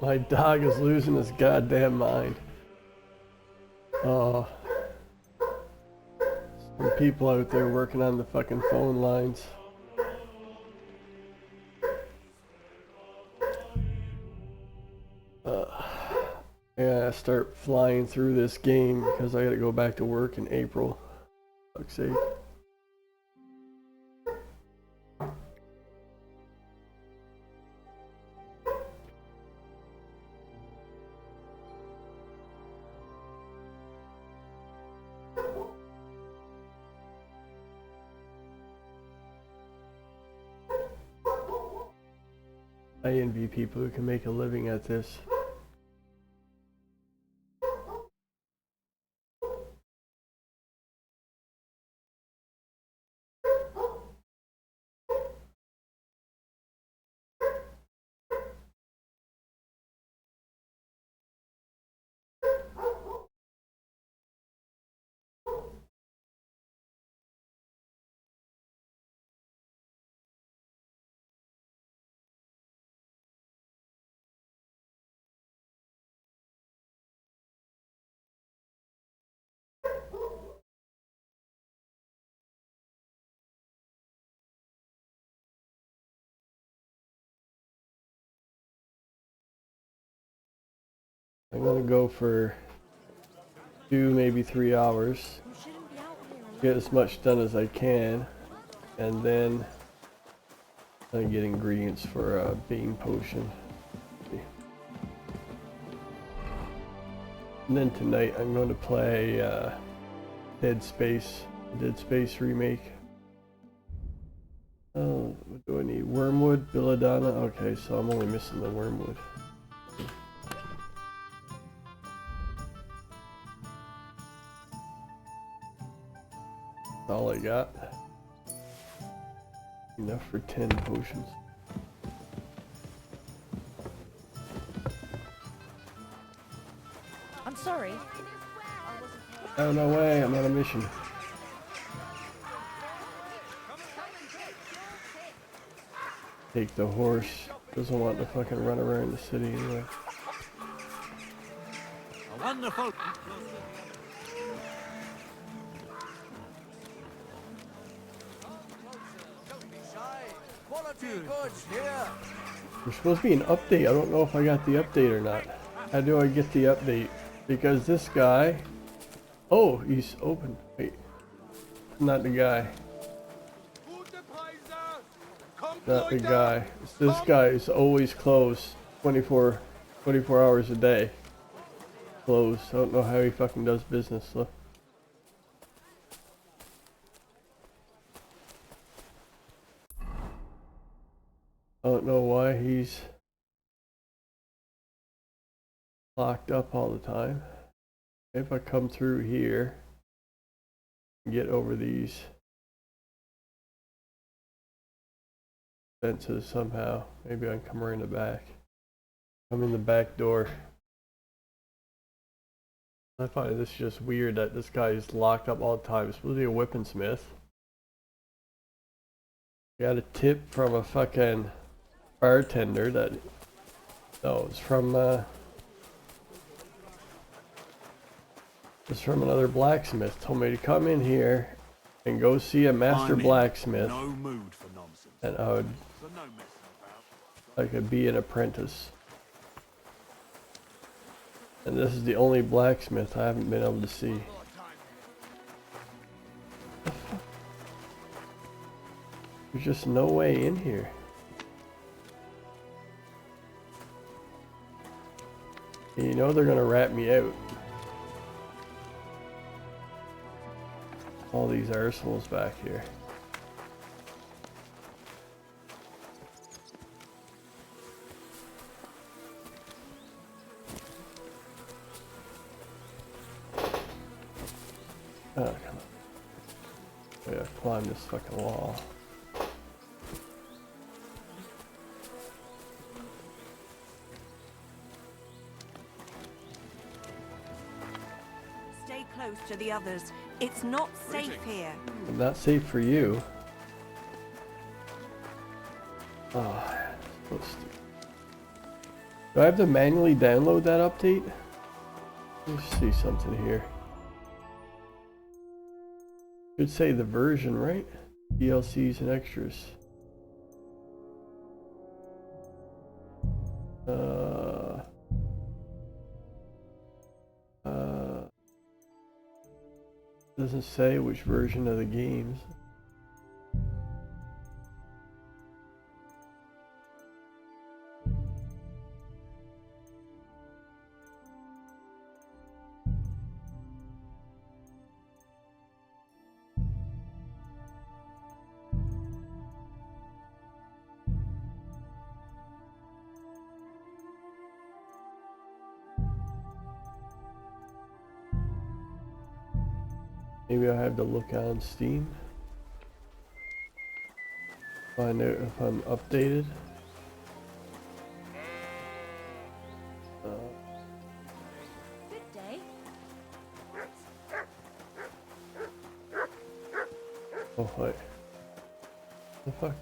My dog is losing his goddamn mind. Oh. Some people out there working on the fucking phone lines. Yeah, I start flying through this game because I gotta go back to work in April. Fuck's sake. I envy people who can make a living at this. I'm gonna go for 2, maybe 3 hours. Get as much done as I can, and then I get ingredients for a bean potion. And then tonight I'm going to play Dead Space remake. Oh, what do I need? Wormwood, belladonna. Okay, so I'm only missing the wormwood. That's all I got. Enough for 10 potions. I'm sorry. Oh, no way, I'm on a mission. Take the horse. Doesn't want to fucking run around the city anyway. A wonderful. There's supposed to be an update. I don't know if I got the update or not. How do I get the update? Because this guy... Oh, he's open. Wait. Not the guy. Not the guy. This guy is always closed. 24 hours a day. Closed. I don't know how he fucking does business, so. I don't know why he's locked up all the time. If I come through here and get over these fences somehow, maybe I can come around the back. I'm in the back door. I find this just weird that this guy is locked up all the time. He's supposed to be a weaponsmith. Got a tip from a fucking bartender that... No, it's from another blacksmith. Told me to come in here and go see a master blacksmith. No mood for nonsense. And I would... So no messing about. I could be an apprentice. And this is the only blacksmith I haven't been able to see. There's just no way in here. You know they're gonna rat me out. All these arseholes back here. Oh, come on. I gotta climb this fucking wall. Stay close to the others. It's not safe here. Not safe for you. Oh, so stupid. Do I have to manually download that update? Let's see something here. Should say the version, right? DLCs and extras. Doesn't say which version of the games. Maybe I have to look on Steam. Find out if I'm updated. Good day. Oh wait. The fuck?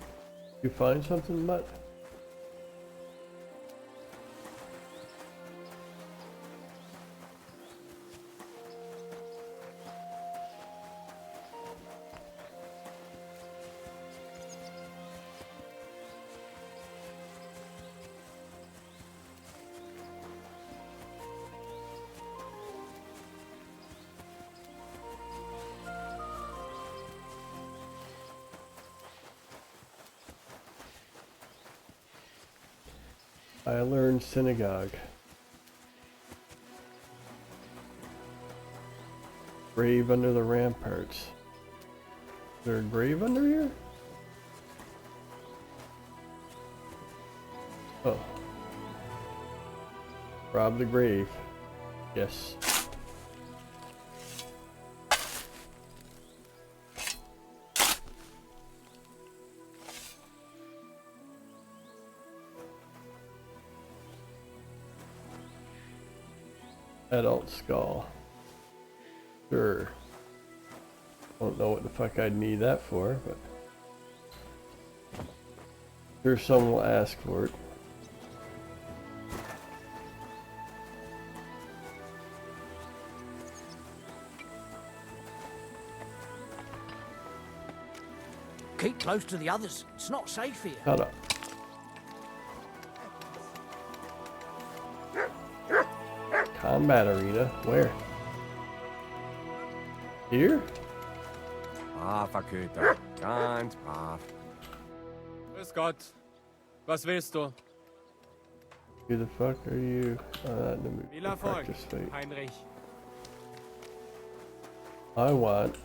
You find something, Mutt? I learned synagogue. Grave under the ramparts. Is there a grave under here? Oh. Rob the grave. Yes. Adult skull. Sure. Don't know what the fuck I'd need that for, but sure someone will ask for it. Keep close to the others. It's not safe here. Shut up. Combat arena? Where? Here? Braver Köter, ganz brav. Grüß Gott. Was willst du? Who the fuck are you? The Viel the Erfolg, practice fight. Heinrich. I want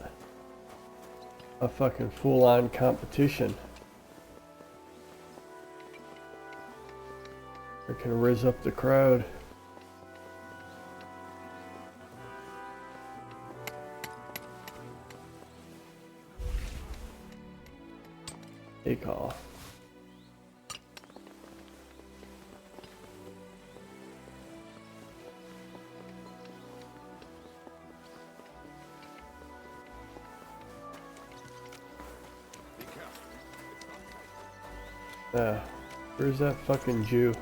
a fucking full-on competition. I can raise up the crowd. Take off. Where's that fucking Jew?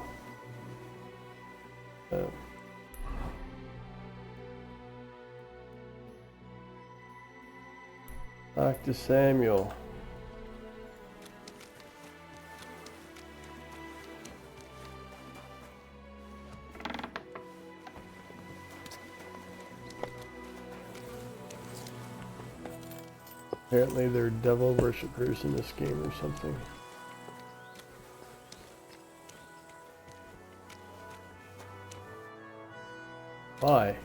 Talk to Samuel. Apparently they're devil worshippers in this game or something. Why?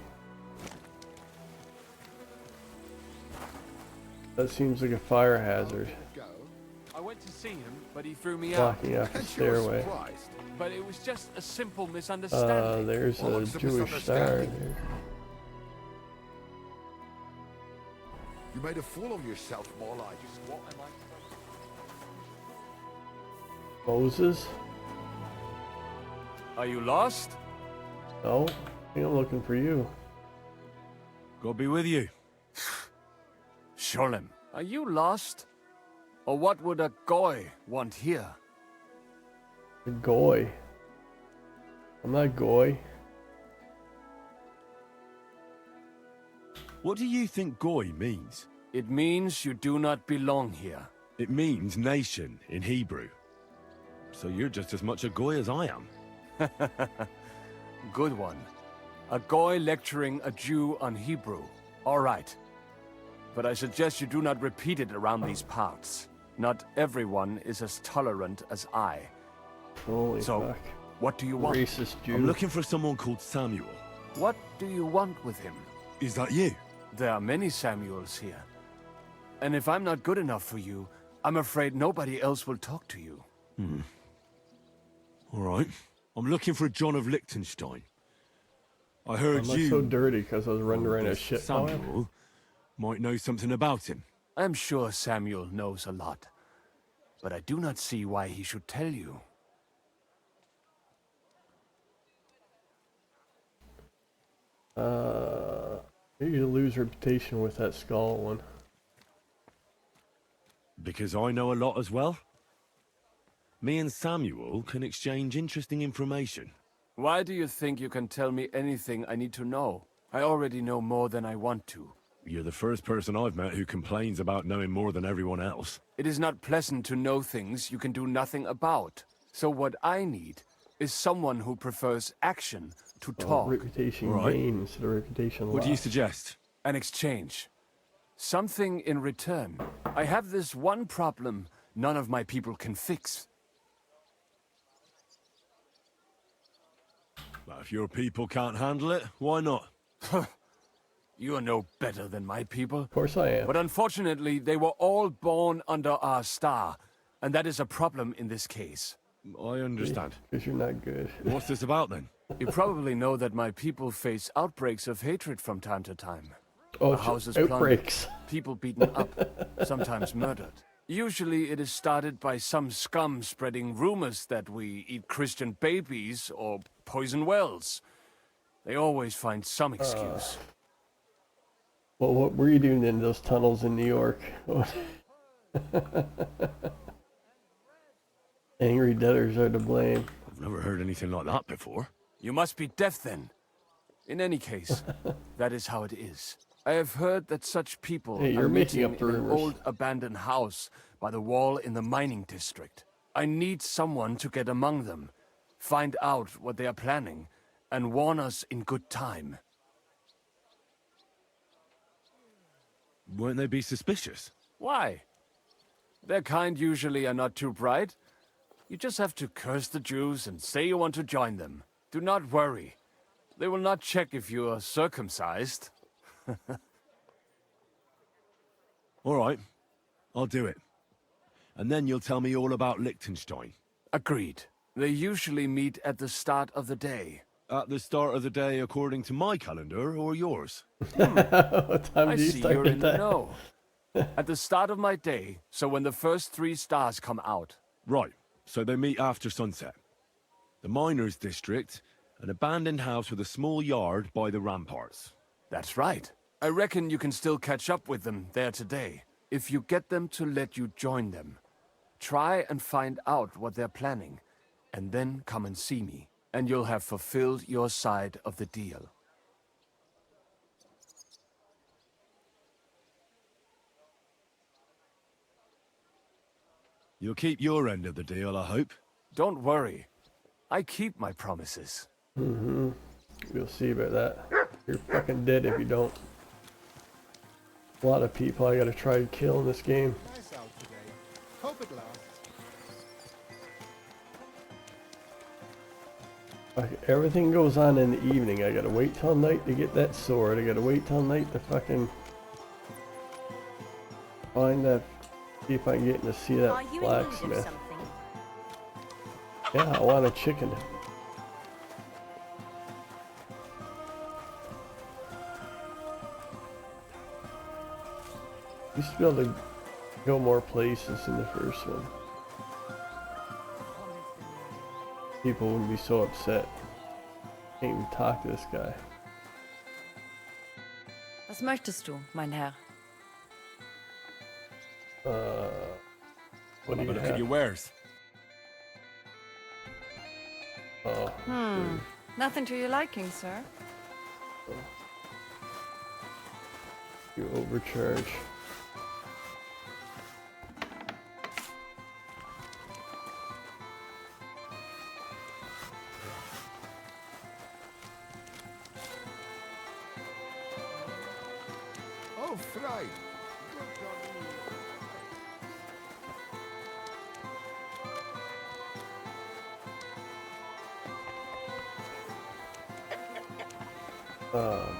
That seems like a fire hazard. I went to see him, but he threw me out. Blocking out the stairway. But it was just a simple misunderstanding. There's Well, a what's the Jewish star misunderstanding? there. You made a fool of yourself, more like. What am I? Moses? Are you lost? No, I think I'm looking for you. God be with you. Sholem. Are you lost? Or what would a goy want here? The goy. I'm not goy. What do you think Goy means? It means you do not belong here. It means nation in Hebrew. So you're just as much a Goy as I am. Good one. A Goy lecturing a Jew on Hebrew. All right. But I suggest you do not repeat it around these parts. Not everyone is as tolerant as I. Holy So, fuck. what do you want? Racist Jew. I'm looking for someone called Samuel. What do you want with him? Is that you? There are many Samuels here. And if I'm not good enough for you, I'm afraid nobody else will talk to you. All right. I'm looking for John of Liechtenstein. I heard I'm not you, so dirty because I was running around a this shit fire. Samuel, might know something about him. I'm sure Samuel knows a lot. But I do not see why he should tell you. Maybe you lose reputation with that skull one. Because I know a lot as well. Me and Samuel can exchange interesting information. Why do you think you can tell me anything I need to know? I already know more than I want to. You're the first person I've met who complains about knowing more than everyone else. It is not pleasant to know things you can do nothing about. So what I need is someone who prefers action to talk. Reputation Right. gain instead of reputation What do you loss. suggest? An exchange. Something in return. I have this one problem none of my people can fix. Well, if your people can't handle it, why not? You are no better than my people. Of course I am. But unfortunately, they were all born under our star. And that is a problem in this case. I understand. Because you're not good. What's this about then? You probably know that my people face outbreaks of hatred from time to time. Oh, Our houses plundered, outbreaks. people beaten up, sometimes murdered. Usually it is started by some scum spreading rumors that we eat Christian babies or poison wells. They always find some excuse. Well, what were you doing in those tunnels in New York? Angry debtors are to blame. I've never heard anything like that before. You must be deaf then. In any case, that is how it is. I have heard that such people Hey, you're are making meeting up the in an rumors. old abandoned house by the wall in the mining district. I need someone to get among them, find out what they are planning, and warn us in good time. Won't they be suspicious? Why? Their kind usually are not too bright. You just have to curse the Jews and say you want to join them. Do not worry. They will not check if you are circumcised. All right, I'll do it. And then you'll tell me all about Liechtenstein. Agreed. They usually meet at the start of the day. At the start of the day according to my calendar or yours? What time I do you see start you're your in the day? know. At the start of my day, so when the first 3 stars come out. Right, so they meet after sunset. The miners' district, an abandoned house with a small yard by the ramparts. That's right. I reckon you can still catch up with them there today, if you get them to let you join them. Try and find out what they're planning, and then come and see me, and you'll have fulfilled your side of the deal. You'll keep your end of the deal, I hope. Don't worry. I keep my promises. We'll see about that. You're fucking dead if you don't. A lot of people I gotta try to kill in this game. Nice out today. Hope it lasts. Like, everything goes on in the evening. I gotta wait till night to get that sword. I gotta wait till night to fucking find that. See if I can get to see that Are you in need of blacksmith. something? Yeah, I want a chicken. Used to be able to go more places in the first one. People wouldn't be so upset. Can't even talk to this guy. Was möchtest du, mein Herr? What do Have a you look at have? your wares. Oh, Nothing to your liking, sir. you overcharge. Oh, Fry. Um,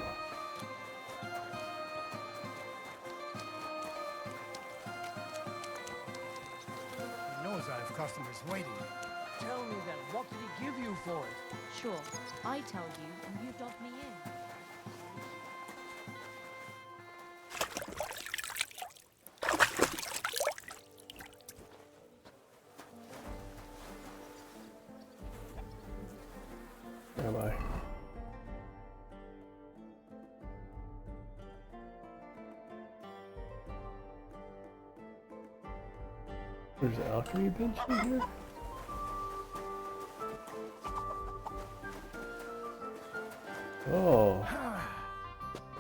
He knows I have customers waiting. Tell me then, what did he give you for it? Sure, I tell you and you dob me in. where am I? There's an alchemy bench in here? Oh.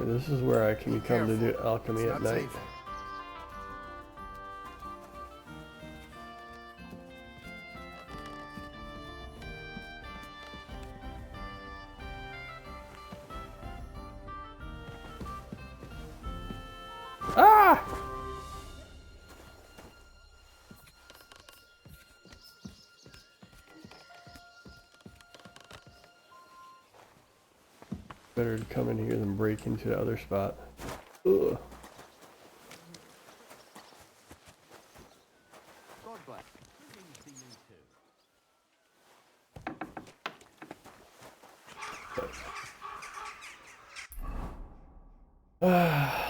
This is where I can come to do alchemy It's at not night. safe. Ah! Better to come in here than break into the other spot. Ugh. God bless.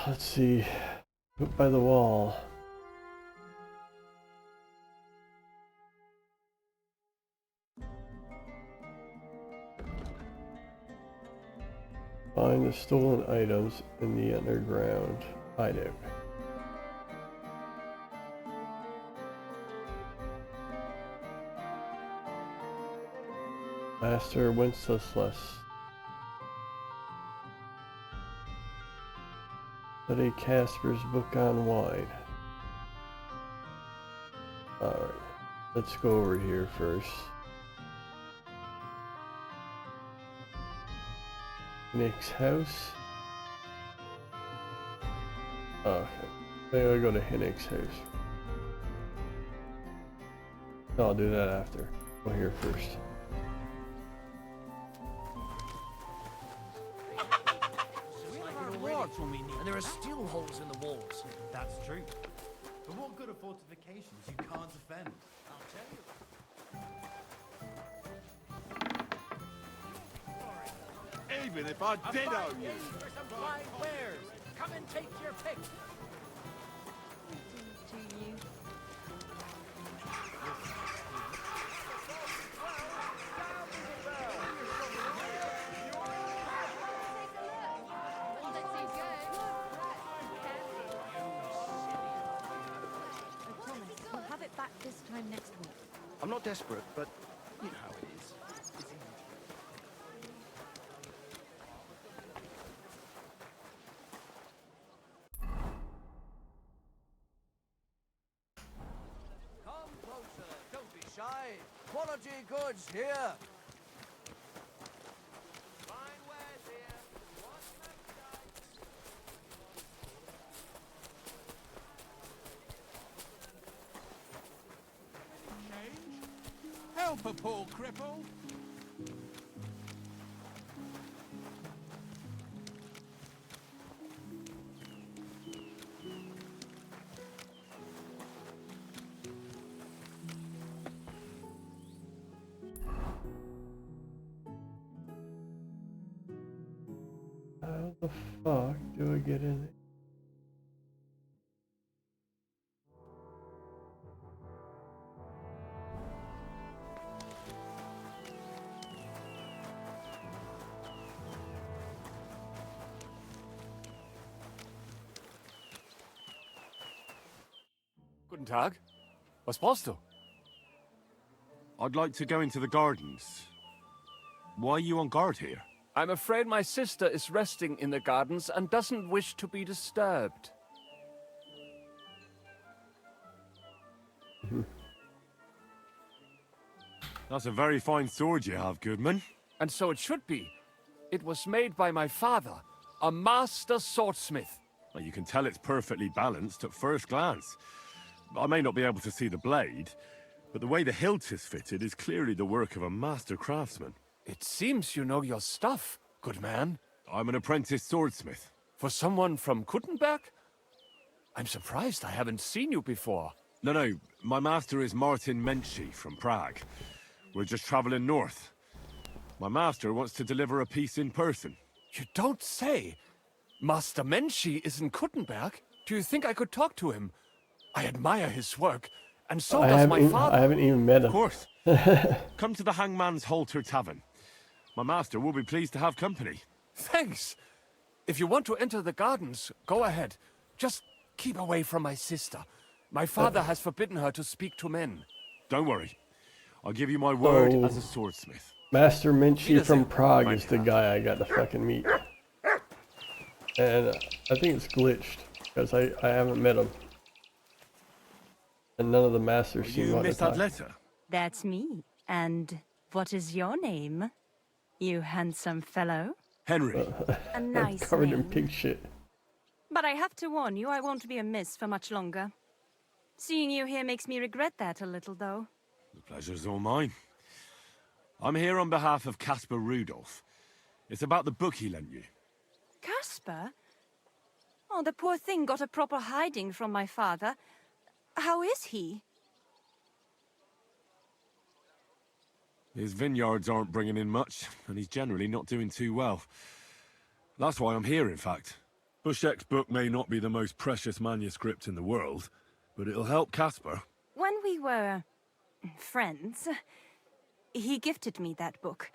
Let's see. Up by the wall. Find the stolen items in the underground hideout. Master Wenceslas. Study Casper's book on wine. Alright, let's go over here first. Nick's house. Okay, maybe I'll go to Hinnick's house. No, I'll do that after. Go here first. And there are still holes in the walls. That's true. But what good are fortifications you can't defend? I'll tell you. Even if I did owe you. For some flying wares. Come and take your pick. To you. I promise, we'll have it back this time next week. I'm not desperate, but you know how it is. Come closer. Don't be shy. Quality goods here. Fine wares here. What's Help a poor cripple. How the fuck do I get in? Guten Tag. Was brauchst du? I'd like to go into the gardens. Why are you on guard here? I'm afraid my sister is resting in the gardens and doesn't wish to be disturbed. That's a very fine sword you have, Goodman. And so it should be. It was made by my father, a master swordsmith. Well, you can tell it's perfectly balanced at first glance. I may not be able to see the blade, but the way the hilt is fitted is clearly the work of a master craftsman. It seems you know your stuff, good man. I'm an apprentice swordsmith. For someone from Kuttenberg? I'm surprised I haven't seen you before. No, my master is Martin Menchi from Prague. We're just traveling north. My master wants to deliver a piece in person. You don't say. Master Menchi is in Kuttenberg? Do you think I could talk to him? I admire his work, and so does my father. I haven't even met him. Of course. Come to the Hangman's Halter Tavern. My master will be pleased to have company. Thanks. If you want to enter the gardens, go ahead. Just keep away from my sister. My father has forbidden her to speak to men. Don't worry. I'll give you my word as a swordsmith. Master Menchi from Prague is the guy I got to fucking meet. And I think it's glitched, because I haven't met him. And none of the masters seem You like missed that letter? That's me. And what is your name, you handsome fellow? Henry. A nice covered in name. pig shit. But I have to warn you, I won't be amiss for much longer. Seeing you here makes me regret that a little, though. The pleasure's all mine. I'm here on behalf of Caspar Rudolph. It's about the book he lent you. Caspar? Oh, the poor thing got a proper hiding from my father. How is he? His vineyards aren't bringing in much, and he's generally not doing too well. That's why I'm here, in fact. Bushek's book may not be the most precious manuscript in the world, but it'll help Caspar. When we were friends, he gifted me that book.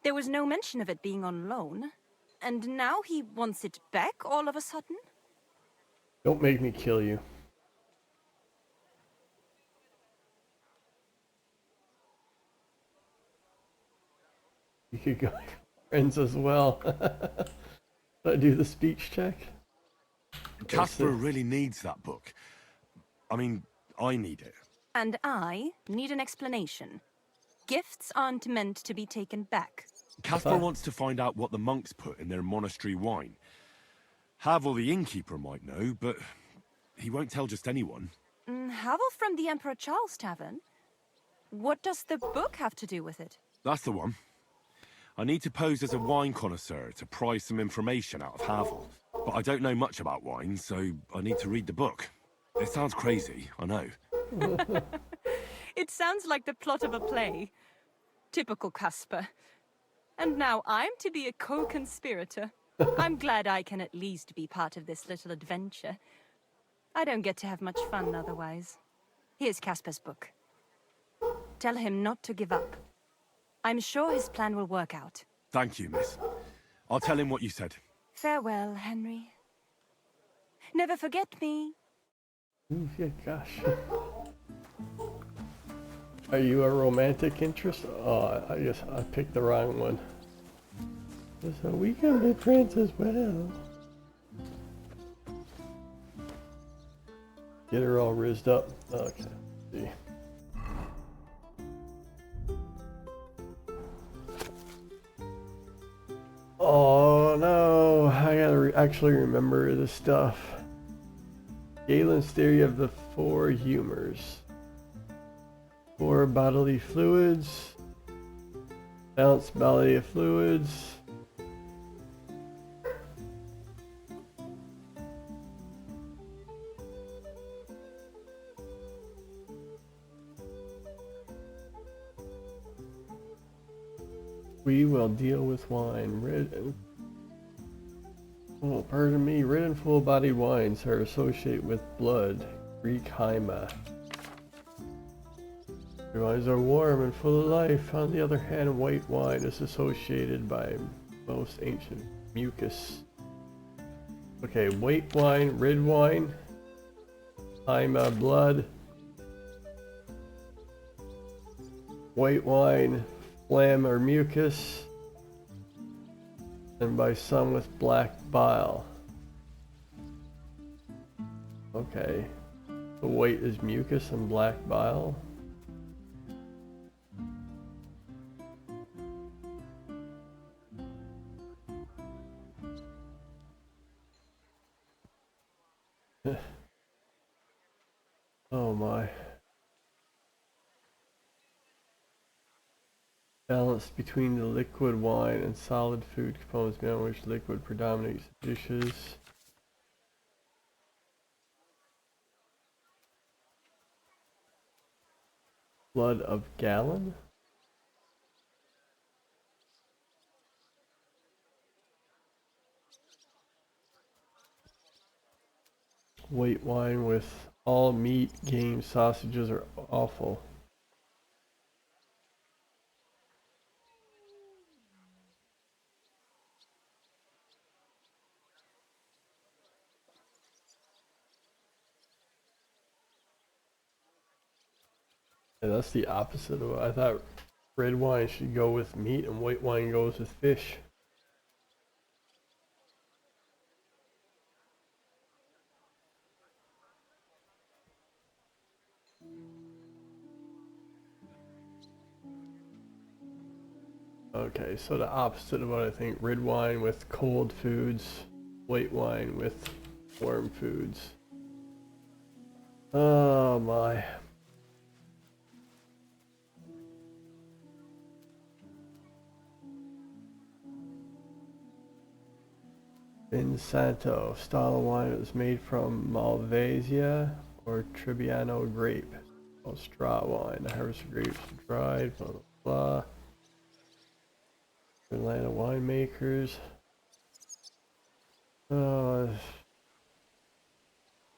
There was no mention of it being on loan, and now he wants it back all of a sudden? Don't make me kill you. You could go friends as well. Should I do the speech check? Caspar really needs that book. I mean, I need it. And I need an explanation. Gifts aren't meant to be taken back. Caspar wants to find out what the monks put in their monastery wine. Havel the innkeeper might know, but he won't tell just anyone. Havel from the Emperor Charles Tavern? What does the book have to do with it? That's the one. I need to pose as a wine connoisseur to pry some information out of Havel. But I don't know much about wine, so I need to read the book. It sounds crazy, I know. It sounds like the plot of a play. Typical Caspar. And now I'm to be a co-conspirator. I'm glad I can at least be part of this little adventure. I don't get to have much fun otherwise. Here's Caspar's book. Tell him not to give up. I'm sure his plan will work out. Thank you, miss. I'll tell him what you said. Farewell, Henry. Never forget me. Ooh, yeah, gosh. Are you a romantic interest? Oh, I guess I picked the wrong one. So we can be friends as well. Get her all rizzed up. Okay. See. Oh no, I gotta actually remember this stuff. Galen's theory of the four humors. Four bodily fluids. Balanced bodily fluids. We will deal with wine. Red and pardon me. Red and full-bodied wines are associated with blood. Greek hyma. Wines are warm and full of life. On the other hand, white wine is associated by most ancient mucus. Okay, white wine, red wine, hyma, blood. White wine, phlegm or mucus, and by some with black bile. Okay. The weight is mucus and black bile. Oh my. Balance between the liquid wine and solid food components beyond which liquid predominates dishes. Blood of gallon? White wine with all meat, game, sausages are awful. Yeah, that's the opposite of what I thought. Red wine should go with meat and white wine goes with fish. Okay, so the opposite of what I think. Red wine with cold foods, white wine with warm foods. Oh my. Vinsanto, style of wine that was made from Malvasia or Trebbiano grape. Oh, straw wine. The harvest of grapes dried, blah blah blah. Atlanta winemakers.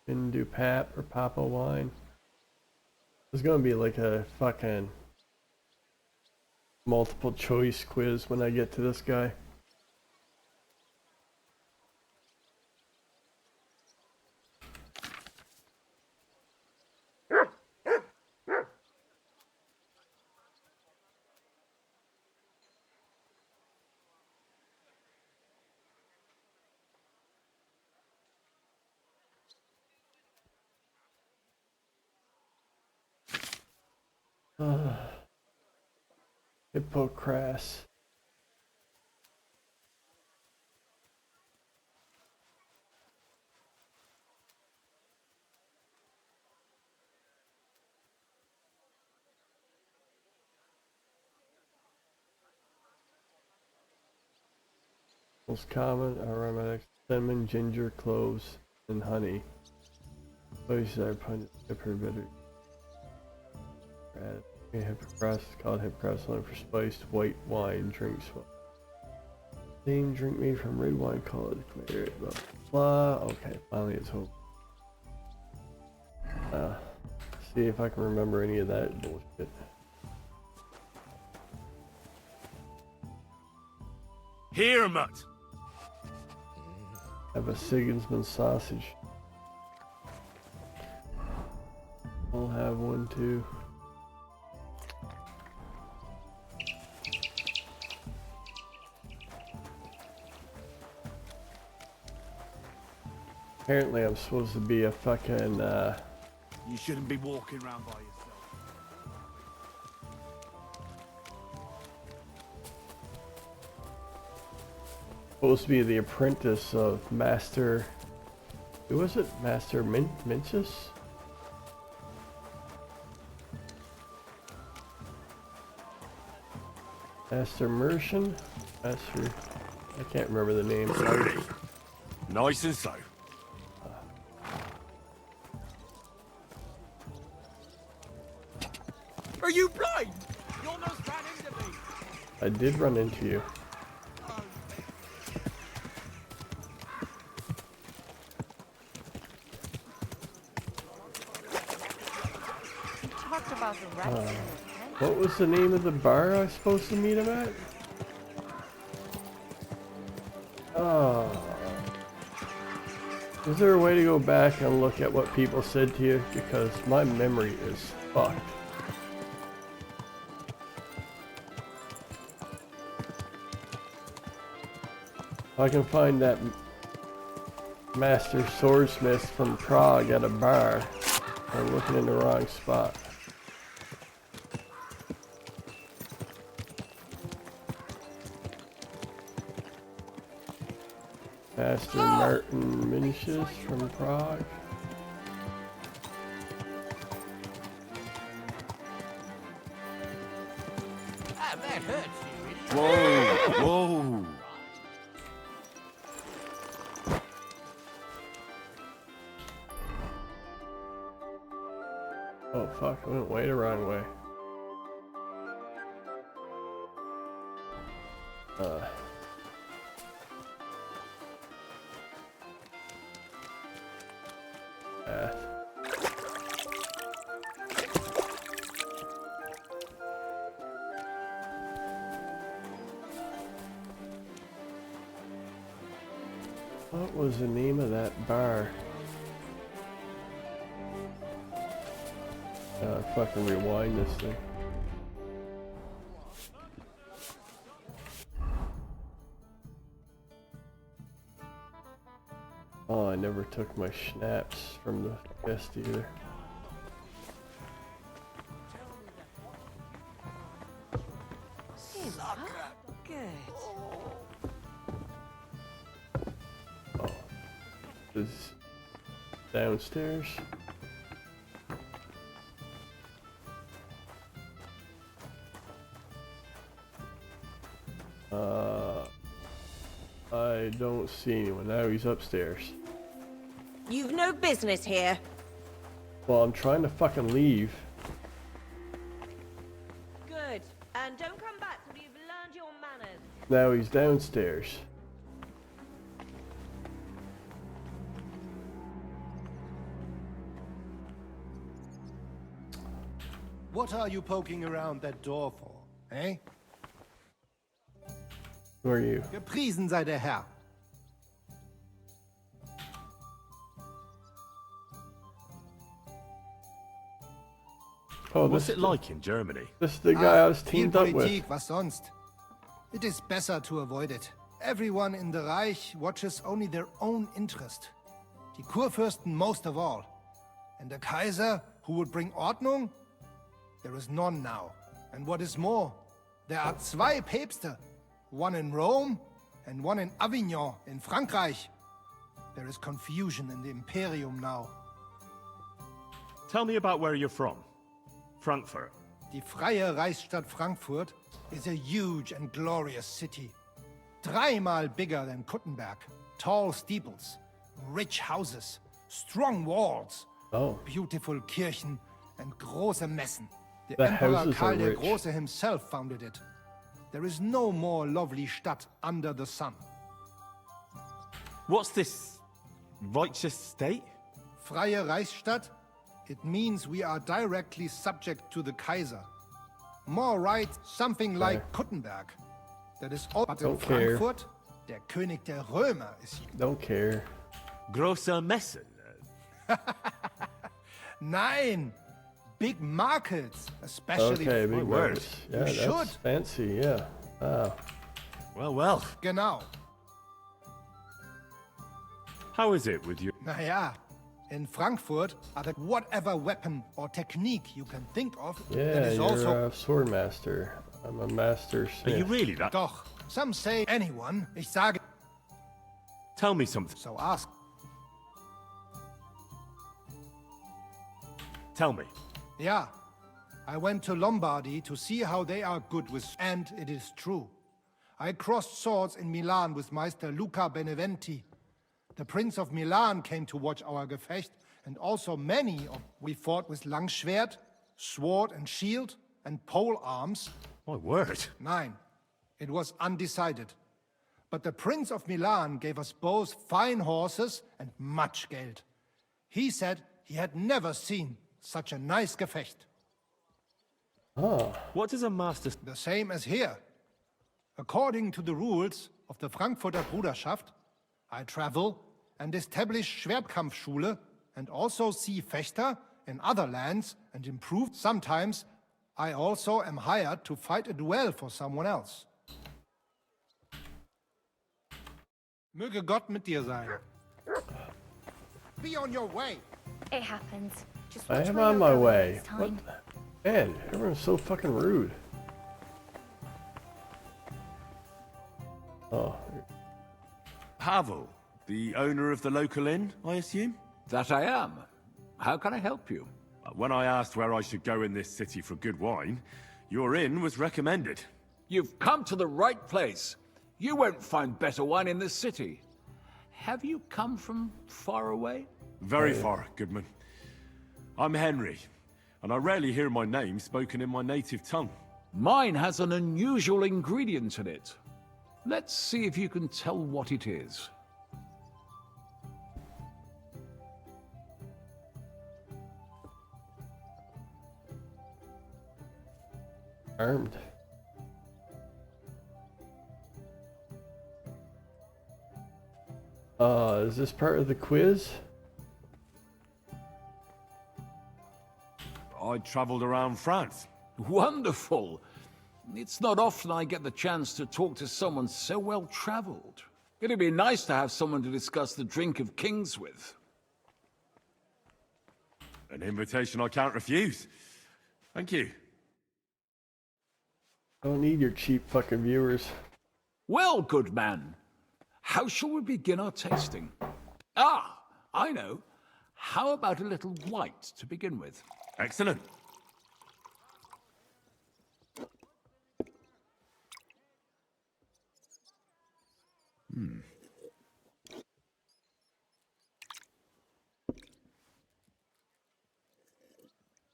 Hindu Pap or Papa wine. There's gonna be like a fucking multiple choice quiz when I get to this guy. Hippocras. Most common aromatics: cinnamon, ginger, cloves, and honey. Spices are pungent, pepper, bitter. Hippocras is called Hippocras only for spiced white wine drinks. Same drink made from red wine called claret, blah blah. Okay, finally it's home. See if I can remember any of that bullshit. Here, Mutt! Have a Sigismund sausage. I'll have one too. Apparently I'm supposed to be a fucking, You shouldn't be walking around by yourself. supposed to be the apprentice of Master... Who was it? Master Mencius? Master Mercian? Master... I can't remember the name, sorry. Nice and so. Are you blind? You almost ran into me. I did run into you. Talked about the rats. What was the name of the bar I was supposed to meet him at? Oh. Is there a way to go back and look at what people said to you? Because my memory is fucked. If I can find that master swordsmith from Prague at a bar, I'm looking in the wrong spot. Master Martin Miniches from Prague. Ah, that hurts you, idiot. Whoa! Whoa! Oh fuck, I went way the wrong way. Path. What was the name of that bar? Fucking rewind this thing. Oh, I never took my schnapps from the chest either. Good. Oh, this is downstairs. I don't see anyone. Now he's upstairs. You've no business here. Well, I'm trying to fucking leave. Good. And don't come back till you've learned your manners. Now he's downstairs. What are you poking around that door for, eh? Who are you? Gepriesen sei der Herr. Oh, What's this it like in Germany? This is the guy I was Viel teamed up with. Politik, was sonst? It is better to avoid it. Everyone in the Reich watches only their own interest. Die Kurfürsten most of all. And the Kaiser, who would bring Ordnung? There is none now. And what is more, there are zwei Päpste. One in Rome and one in Avignon in Frankreich. There is confusion in the Imperium now. Tell me about where you're from. Frankfurt. Die freie Reichsstadt Frankfurt is a huge and glorious city. Dreimal bigger than Kuttenberg. Tall steeples, rich houses, strong walls, beautiful Kirchen and große Messen. The Emperor Karl der Große himself founded it. There is no more lovely Stadt under the sun. What's this righteous state? Freie Reichsstadt? It means we are directly subject to the Kaiser. More right, something like Kuttenberg. That is all. But in Frankfurt, der König der Römer is here. Don't care. Große Messen. Nein! Big markets, especially. Okay, big words. Yeah, you that's should. fancy, yeah. Wow. Well. Genau. How is it with you? Naja, in Frankfurt are the whatever weapon or technique you can think of. Yeah, that is you're also a sword master. I'm a master smith. Are you really that? Doch, some say anyone. Ich sage. Tell me something. So ask. Tell me. Yeah, I went to Lombardy to see how they are good with, and it is true. I crossed swords in Milan with Meister Luca Beneventi. The Prince of Milan came to watch our Gefecht, and also many of we fought with Langschwert, sword and shield, and pole arms. My word. Nein, it was undecided. But the Prince of Milan gave us both fine horses and much Geld. He said he had never seen such a nice Gefecht. Oh. What does a master... The same as here. According to the rules of the Frankfurter Bruderschaft, I travel and establish Schwertkampfschule and also see Fechter in other lands and improve. Sometimes I also am hired to fight a duel for someone else. Möge Gott mit dir sein. Be on your way. It happens. Just I watch am where on you're my going way. this What? time. Man, everyone's so fucking rude. Oh, Pavel, the owner of the local inn, I assume? That I am. How can I help you? When I asked where I should go in this city for good wine, your inn was recommended. You've come to the right place. You won't find better wine in this city. Have you come from far away? Very far, Goodman. I'm Henry, and I rarely hear my name spoken in my native tongue. Mine has an unusual ingredient in it. Let's see if you can tell what it is. armed. Is this part of the quiz? I traveled around France. Wonderful. It's not often I get the chance to talk to someone so well-traveled. It'd be nice to have someone to discuss the drink of kings with. An invitation I can't refuse. Thank you. I don't need your cheap fucking viewers. Well, good man. How shall we begin our tasting? Ah, I know. How about a little white to begin with? Excellent.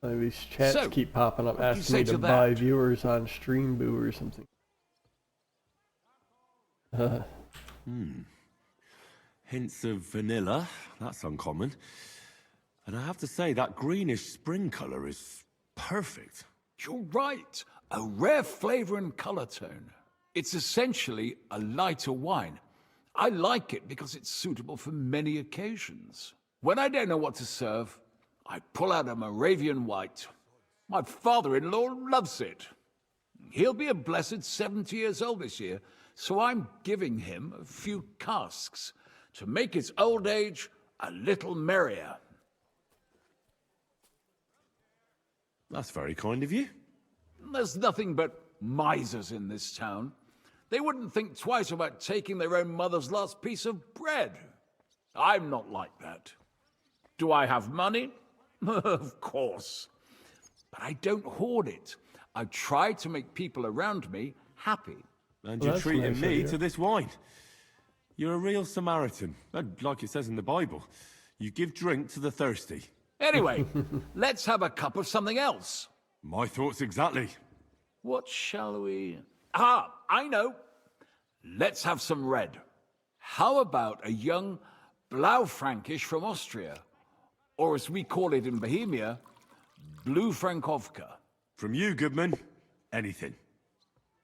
These chats So, keep popping up what do you asking say me to to buy that? viewers on Streamboo or something. Hints of vanilla. That's uncommon. And I have to say, that greenish spring color is perfect. You're right. A rare flavor and color tone. It's essentially a lighter wine. I like it because it's suitable for many occasions. When I don't know what to serve, I pull out a Moravian white. My father-in-law loves it. He'll be a blessed 70 years old this year, so I'm giving him a few casks to make his old age a little merrier. That's very kind of you. There's nothing but misers in this town. They wouldn't think twice about taking their own mother's last piece of bread. I'm not like that. Do I have money? Of course. But I don't hoard it. I try to make people around me happy. And Well, you're that's treating nice of me you. to this wine. You're a real Samaritan. And like it says in the Bible, you give drink to the thirsty. Anyway, let's have a cup of something else. My thoughts exactly. What shall we... Ah, I know. Let's have some red. How about a young Blaufränkisch from Austria? Or as we call it in Bohemia, Blue Frankovka. From you, Goodman, anything.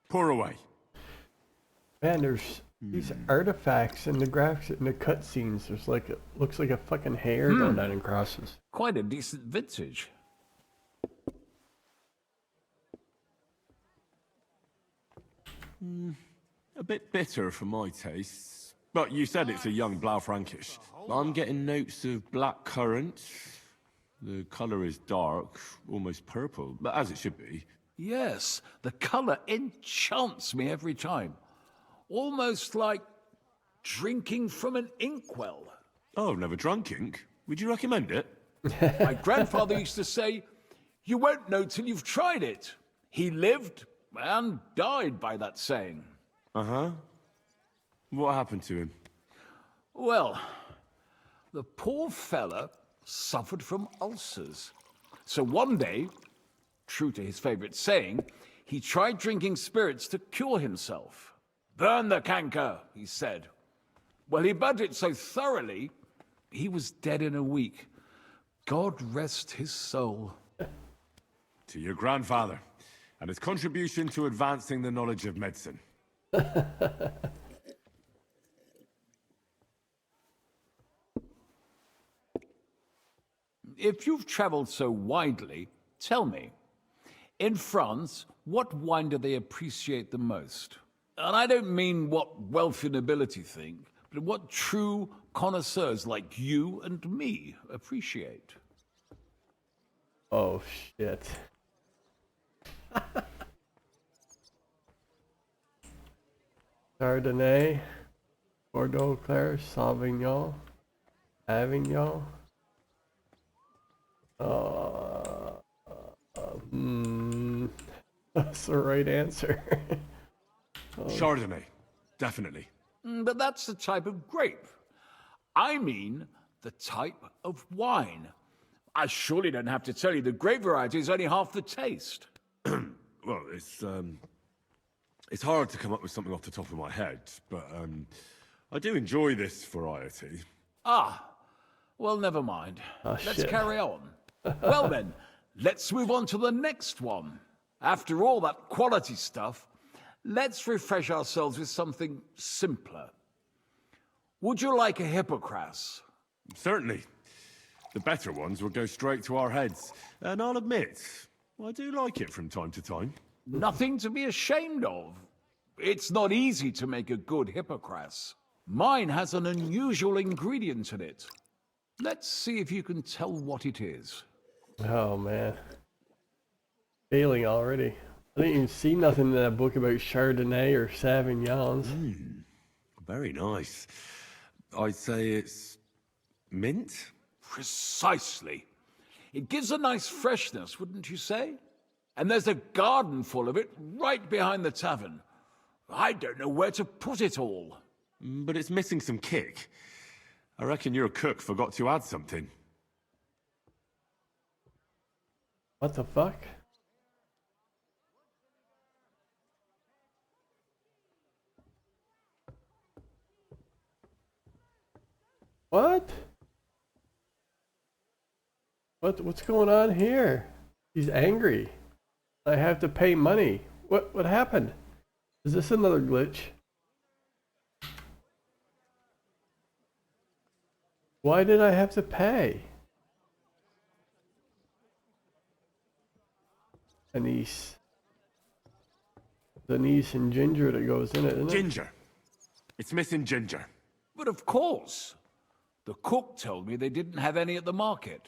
Pour away. Man, there's these artifacts in the graphics, in the cutscenes. There's like, it looks like a fucking hair going down in crosses. Quite a decent vintage. A bit bitter for my tastes. But you said it's a young Blaufränkisch. I'm getting notes of black currant. The colour is dark, almost purple, but as it should be. Yes, the color enchants me every time. Almost like drinking from an inkwell. Oh, I've never drunk ink. Would you recommend it? My grandfather used to say, "You won't know till you've tried it." He lived and died by that saying. Uh-huh. What happened to him? Well, the poor fella suffered from ulcers. So one day, true to his favorite saying, he tried drinking spirits to cure himself. "Burn the canker," he said. Well, he burnt it so thoroughly, he was dead in a week. God rest his soul. To your grandfather, and his contribution to advancing the knowledge of medicine. If you've traveled so widely, tell me, in France, what wine do they appreciate the most? And I don't mean what wealthy nobility think, but and what true connoisseurs like you and me appreciate. Oh shit. Chardonnay, Bordeaux Clair, Sauvignon, Avignon. That's the right answer. Chardonnay, definitely. But that's the type of grape. I mean, the type of wine. I surely don't have to tell you the grape variety is only half the taste. Well, it's hard to come up with something off the top of my head, but I do enjoy this variety. Ah, well, never mind. Oh, Let's shit. carry on. Well then, let's move on to the next one. After all that quality stuff, let's refresh ourselves with something simpler. Would you like a Hippocras? Certainly. The better ones will go straight to our heads. And I'll admit, I do like it from time to time. Nothing to be ashamed of. It's not easy to make a good Hippocras. Mine has an unusual ingredient in it. Let's see if you can tell what it is. Oh man. Failing already. I didn't even see nothing in that book about Chardonnay or Sauvignons. Very nice. I'd say it's mint? Precisely. It gives a nice freshness, wouldn't you say? And there's a garden full of it right behind the tavern. I don't know where to put it all. But it's missing some kick. I reckon your cook forgot to add something. What the fuck? What? What's going on here? He's angry. I have to pay money. What happened? Is this another glitch? Why did I have to pay? Anise. Anise and ginger that goes in it, isn't it? Ginger. It's missing ginger. But of course. The cook told me they didn't have any at the market.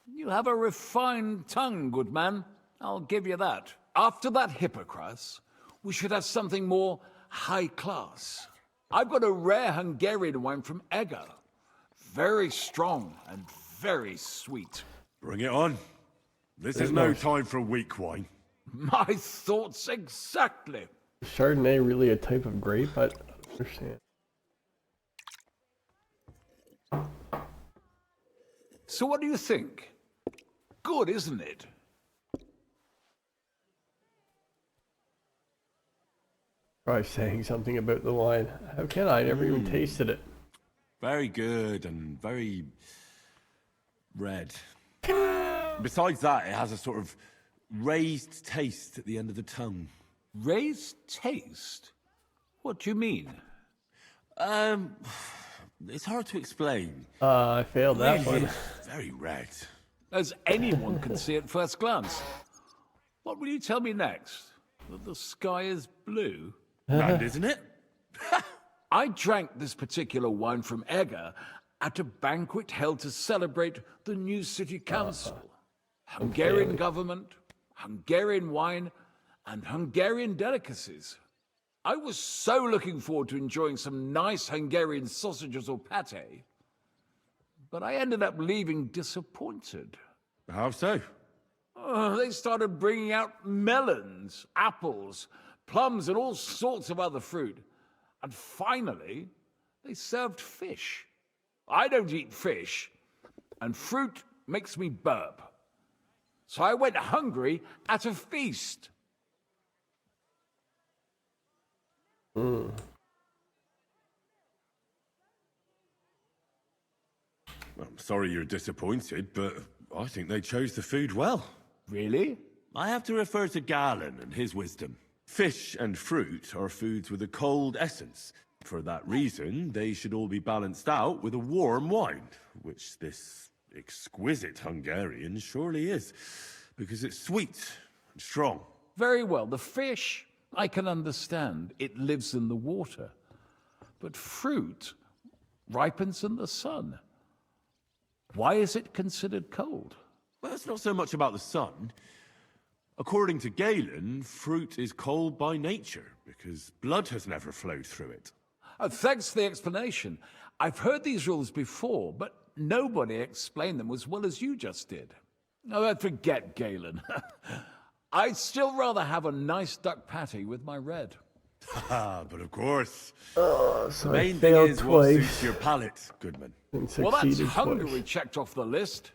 You have a refined tongue, good man. I'll give you that. After that Hippocras, we should have something more high class. I've got a rare Hungarian wine from Eger. Very strong and very sweet. Bring it on. This is no time for weak wine. My thoughts exactly. Is Chardonnay really a type of grape? I don't understand. So what do you think? Good, isn't it? Probably saying something about the wine. How can I? Never even tasted it. Very good and very red. Besides that, it has a sort of raised taste at the end of the tongue. Raised taste? What do you mean? It's hard to explain. I failed that Really one. is very red. As anyone can see at first glance. What will you tell me next? That the sky is blue? And isn't it? I drank this particular wine from Eger at a banquet held to celebrate the new city council. Hungarian government, Hungarian wine, and Hungarian delicacies. I was so looking forward to enjoying some nice Hungarian sausages or pate, but I ended up leaving disappointed. How so? They started bringing out melons, apples, plums, and all sorts of other fruit. And finally, they served fish. I don't eat fish, and fruit makes me burp. So I went hungry at a feast. I'm sorry you're disappointed, but I think they chose the food well. Really? I have to refer to Galen and his wisdom. Fish and fruit are foods with a cold essence. For that reason, they should all be balanced out with a warm wine, which this exquisite Hungarian surely is, because it's sweet and strong. Very well. The fish, I can understand. It lives in the water. But fruit, ripens in the sun. Why is it considered cold? Well, it's not so much about the sun. According to Galen, fruit is cold by nature because blood has never flowed through it. Thanks for the explanation. I've heard these rules before, but nobody explained them as well as you just did. Oh, forget Galen. I'd still rather have a nice duck patty with my red. But of course. So the main I thing failed is what twice. suits your palate, Goodman. And Well, that's succeeded Hungary twice. checked off the list.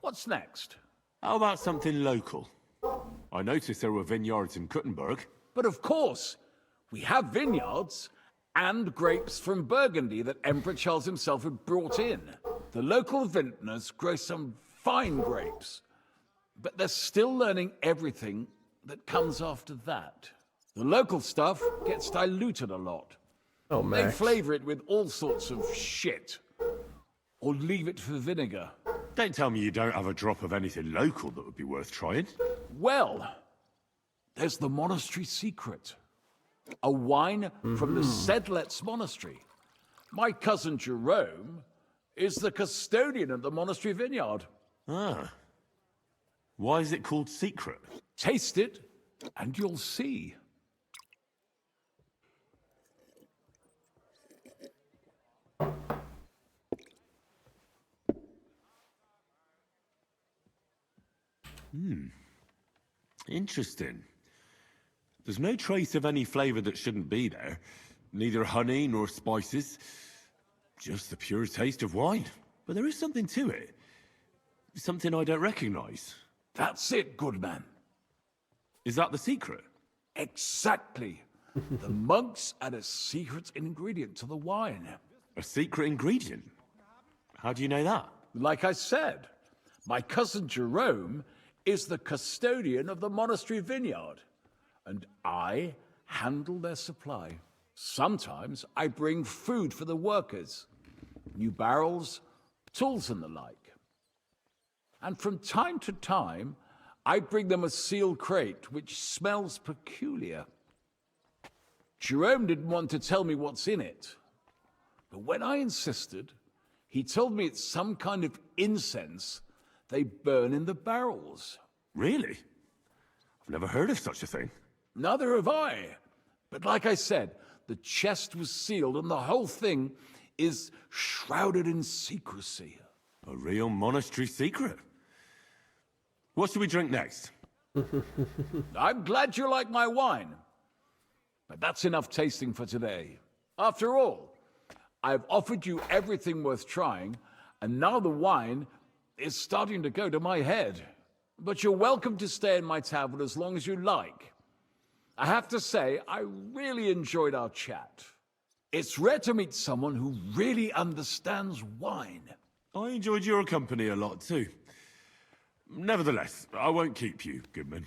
What's next? How about something local? I noticed there were vineyards in Kuttenberg. But of course, we have vineyards and grapes from Burgundy that Emperor Charles himself had brought in. The local vintners grow some fine grapes, but they're still learning everything that comes after that. The local stuff gets diluted a lot. Oh, They Max. flavor it with all sorts of shit. Or leave it for vinegar. Don't tell me you don't have a drop of anything local that would be worth trying. Well, there's the monastery secret. A wine from the Sedlets monastery. My cousin Jerome is the custodian of the monastery vineyard. Ah. Why is it called secret? Taste it, and you'll see. Interesting. There's no trace of any flavor that shouldn't be there. Neither honey nor spices. Just the pure taste of wine. But there is something to it. Something I don't recognize. That's it, good man. Is that the secret? Exactly. The monks add a secret ingredient to the wine. A secret ingredient? How do you know that? Like I said, my cousin Jerome is the custodian of the monastery vineyard, and I handle their supply. Sometimes I bring food for the workers, new barrels, tools and the like. And from time to time, I bring them a sealed crate which smells peculiar. Jerome didn't want to tell me what's in it, but when I insisted, he told me it's some kind of incense they burn in the barrels. Really? I've never heard of such a thing. Neither have I. But like I said, the chest was sealed and the whole thing is shrouded in secrecy. A real monastery secret. What should we drink next? I'm glad you like my wine. But that's enough tasting for today. After all, I've offered you everything worth trying, and now the wine is starting to go to my head. But you're welcome to stay in my tavern as long as you like. I have to say, I really enjoyed our chat. It's rare to meet someone who really understands wine. I enjoyed your company a lot too. Nevertheless, I won't keep you, Goodman,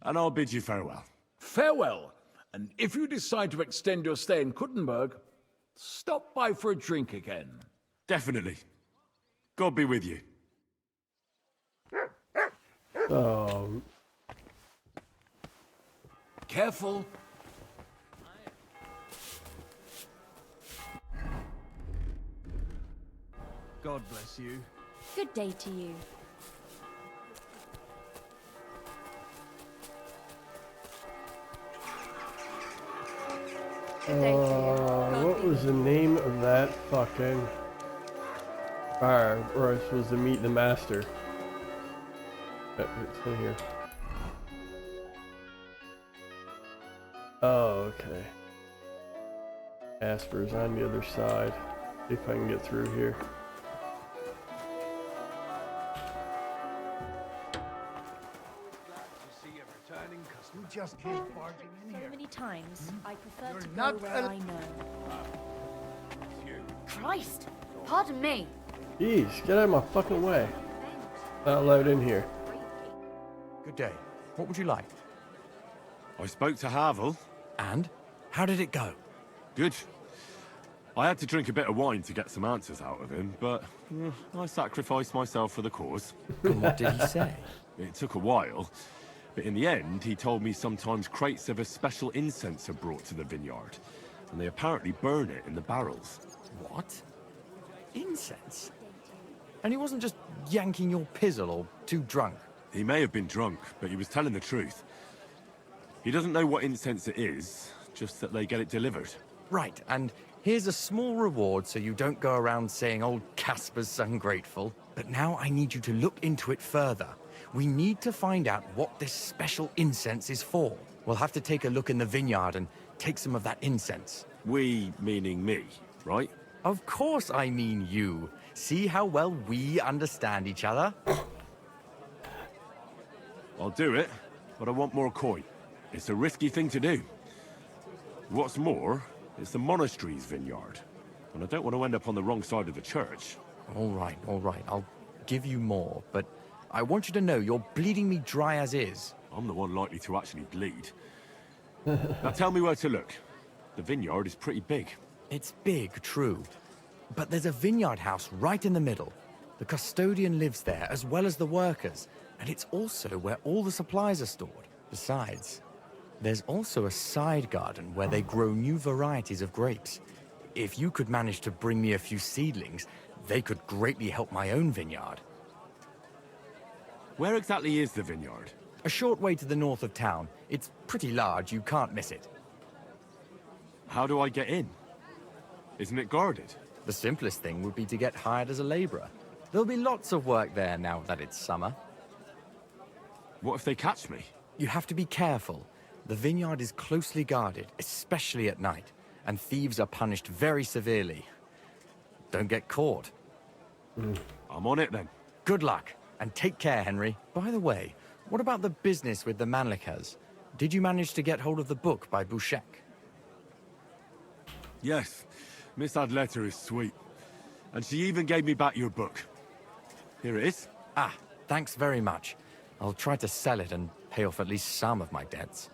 and I'll bid you farewell. Farewell, and if you decide to extend your stay in Kuttenberg, stop by for a drink again. Definitely. God be with you. Careful. God bless you. Good day to you. Good day to you. What was the name of that fucking bar where I was supposed to meet the master? It's in here. Oh, okay. Asper's on the other side. See if I can get through here. You just can't barge in So here. many times, I prefer You're to go not where al- I know. Christ! Pardon me. Jeez, get out of my fucking way. Not allowed in here. Good day. What would you like? I spoke to Havel. And? How did it go? Good. I had to drink a bit of wine to get some answers out of him, but I sacrificed myself for the cause. And what did he say? It took a while, but in the end, he told me sometimes crates of a special incense are brought to the vineyard, and they apparently burn it in the barrels. What? Incense? And he wasn't just yanking your pizzle or too drunk? He may have been drunk, but he was telling the truth. He doesn't know what incense it is, just that they get it delivered. Right, and here's a small reward so you don't go around saying old Casper's ungrateful. But now I need you to look into it further. We need to find out what this special incense is for. We'll have to take a look in the vineyard and take some of that incense. We, meaning me, right? Of course I mean you. See how well we understand each other? I'll do it, but I want more coin. It's a risky thing to do. What's more, it's the monastery's vineyard, and I don't want to end up on the wrong side of the church. All right. I'll give you more, but I want you to know you're bleeding me dry as is. I'm the one likely to actually bleed. Now tell me where to look. The vineyard is pretty big. It's big, true. But there's a vineyard house right in the middle. The custodian lives there, as well as the workers, and it's also where all the supplies are stored. Besides, there's also a side garden where they grow new varieties of grapes. If you could manage to bring me a few seedlings, they could greatly help my own vineyard. Where exactly is the vineyard? A short way to the north of town. It's pretty large, you can't miss it. How do I get in? Isn't it guarded? The simplest thing would be to get hired as a laborer. There'll be lots of work there now that it's summer. What if they catch me? You have to be careful. The vineyard is closely guarded, especially at night, and thieves are punished very severely. Don't get caught. I'm on it then. Good luck, and take care, Henry. By the way, what about the business with the Manlikas? Did you manage to get hold of the book by Bouchek? Yes, Miss Adletter is sweet. And she even gave me back your book. Here it is. Ah, thanks very much. I'll try to sell it and pay off at least some of my debts.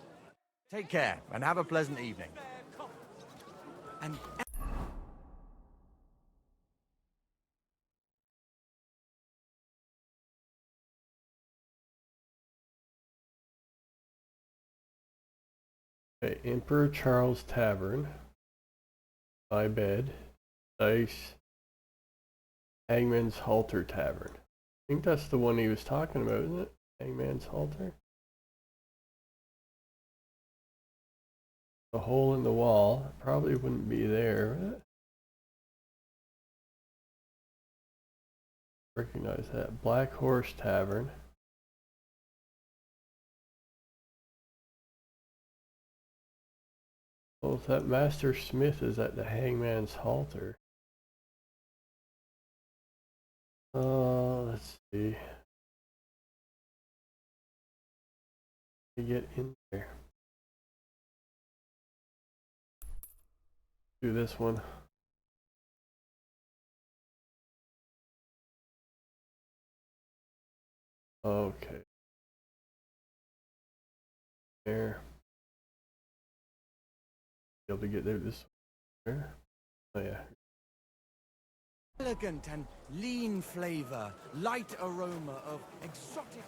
Take care, and have a pleasant evening. And... Okay, Emperor Charles Tavern. My bed. Dice. Hangman's Halter Tavern. I think that's the one he was talking about, isn't it? Hangman's Halter. The hole in the wall. Probably wouldn't be there, would it? Recognize that. Black Horse Tavern. Well, if that Master Smith is at the Hangman's Halter. Let's see. To get in there. Do this one. Okay. There. Be able to get there this way. Oh yeah. Elegant and lean flavor, light aroma of exotic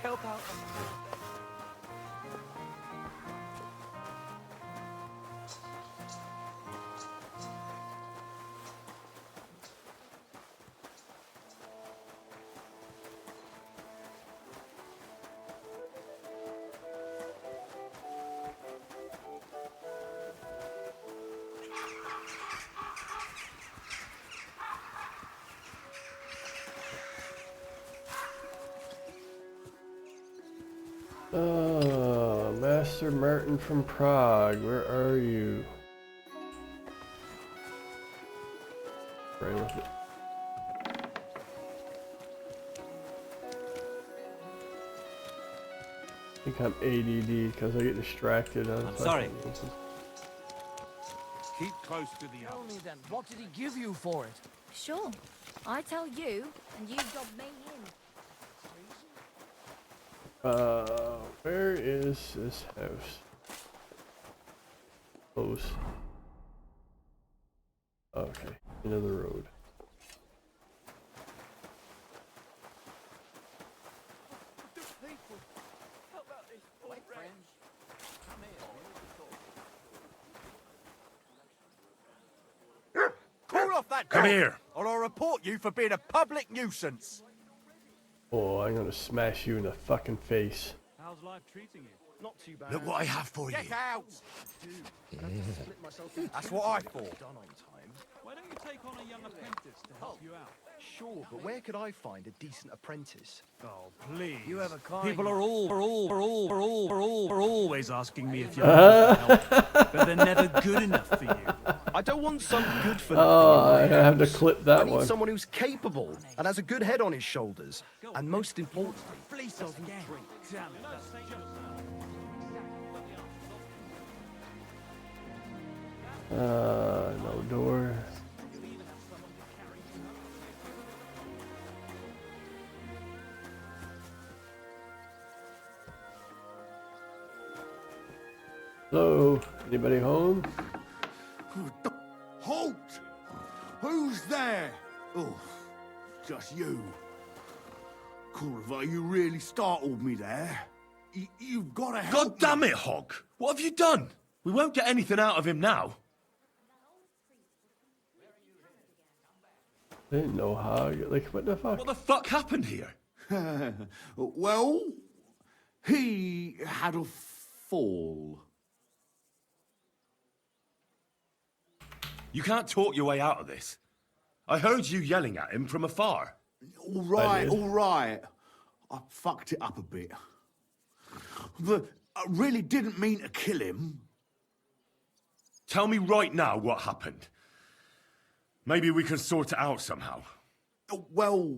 help out. Master Martin from Prague, where are you? Right with it. I think I'm ADD because I get distracted. I'm sorry. Keep close to the Tell others. me then, what did he give you for it? Sure. I tell you, and you dob me in. Where is this house? Close. Okay, end of the road. The people. How about this? Call off that Come dog, here. or I'll report you for being a public nuisance. Oh, I'm gonna smash you in the fucking face. How's life treating you? Not too bad. Look what I have for you. Get out! That's what I thought. Done on time. Why don't you take on a young apprentice to help you out? Sure, but where could I find a decent apprentice? Oh, please. You have a kind. People are always asking me if you're help, but they're never good enough for you. I don't want some good for Oh, I have to clip I that need one. someone who's capable and has a good head on his shoulders. And most importantly, Please doesn't drink. Damn it. No door. Hello, anybody home? Halt! Who's there? Oh, just you. Corva, you really startled me there. You've got to help God damn it, Hog! What have you done? We won't get anything out of him now. I didn't know how. Like, what the fuck? What the fuck happened here? Well, he had a fall. You can't talk your way out of this. I heard you yelling at him from afar. All right, did. all right. I fucked it up a bit. But I really didn't mean to kill him. Tell me right now what happened. Maybe we can sort it out somehow. Well,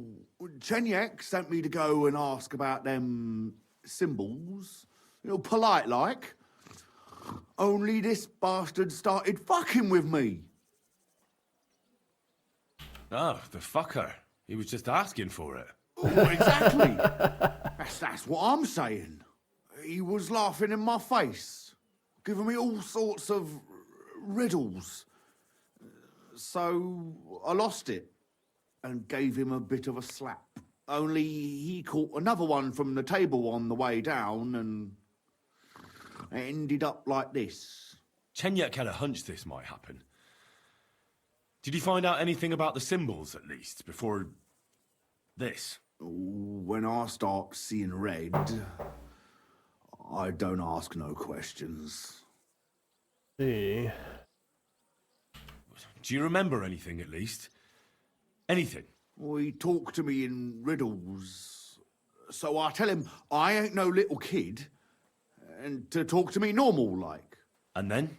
Chenyek sent me to go and ask about them symbols. You know, polite like. Only this bastard started fucking with me. Oh, the fucker. He was just asking for it. Oh, exactly. that's what I'm saying. He was laughing in my face, giving me all sorts of riddles. So I lost it and gave him a bit of a slap. Only he caught another one from the table on the way down and it ended up like this. Chenyek had a hunch this might happen. Did you find out anything about the symbols, at least, before this? When I start seeing red, I don't ask no questions. See. Do you remember anything, at least? Anything? Well, he talked to me in riddles. So I tell him I ain't no little kid, and to talk to me normal like. And then?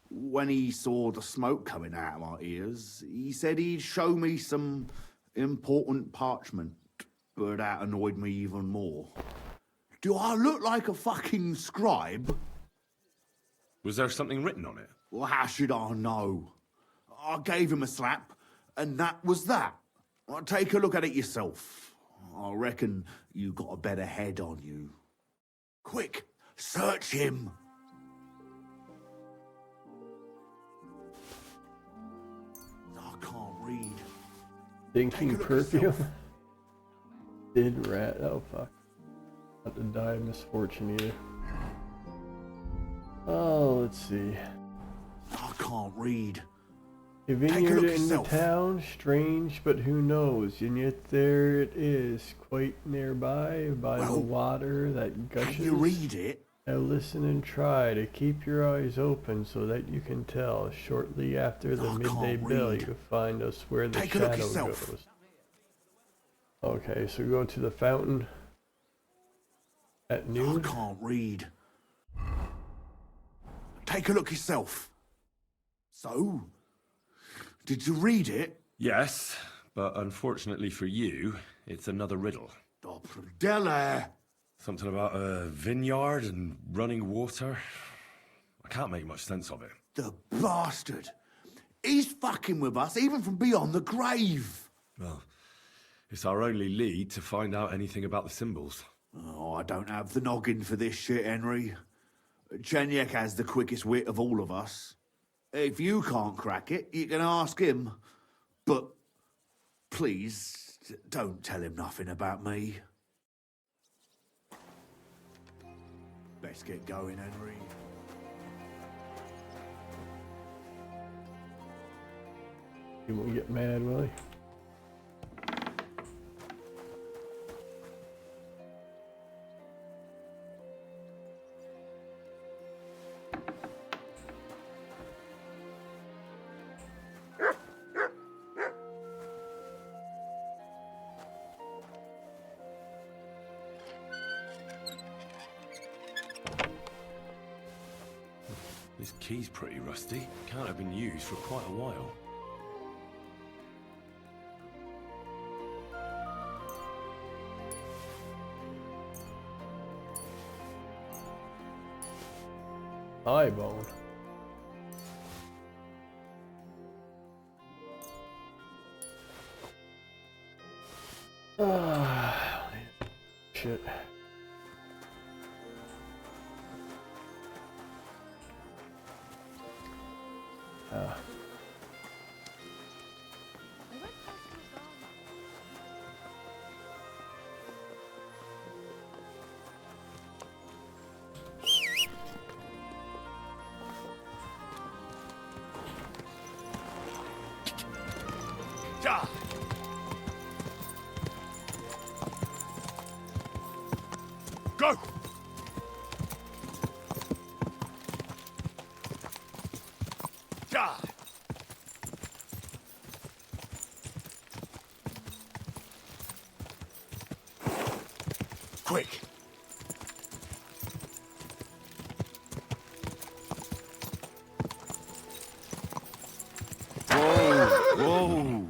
When he saw the smoke coming out of my ears, he said he'd show me some important parchment, but that annoyed me even more. Do I look like a fucking scribe? Was there something written on it? Well, how should I know? I gave him a slap, and that was that. Well, take a look at it yourself. I reckon you got a better head on you. Quick, search him. I can't read. Stinking perfume. Did rat. Oh fuck. Not to die of misfortune either. Oh, let's see. I can't read. A vineyard in the town, strange, but who knows? And yet there it is, quite nearby, by the water that gushes. Can you read it? Now listen and try to keep your eyes open so that you can tell. Shortly after the midday bell, you find us where the shadow goes. Okay, so go to the fountain at noon. I can't read. Take a look yourself. So, did you read it? Yes, but unfortunately for you, it's another riddle. Oh, Della! Something about a vineyard and running water. I can't make much sense of it. The bastard! He's fucking with us, even from beyond the grave! Well, it's our only lead to find out anything about the symbols. Oh, I don't have the noggin for this shit, Henry. Chenyek has the quickest wit of all of us. If you can't crack it, you can ask him. But please, don't tell him nothing about me. Let's get going, Henry. He won't get mad, will he? This key's pretty rusty. Can't have been used for quite a while. Eyebone. Ah, shit. Go! Quick! Whoa! Whoa!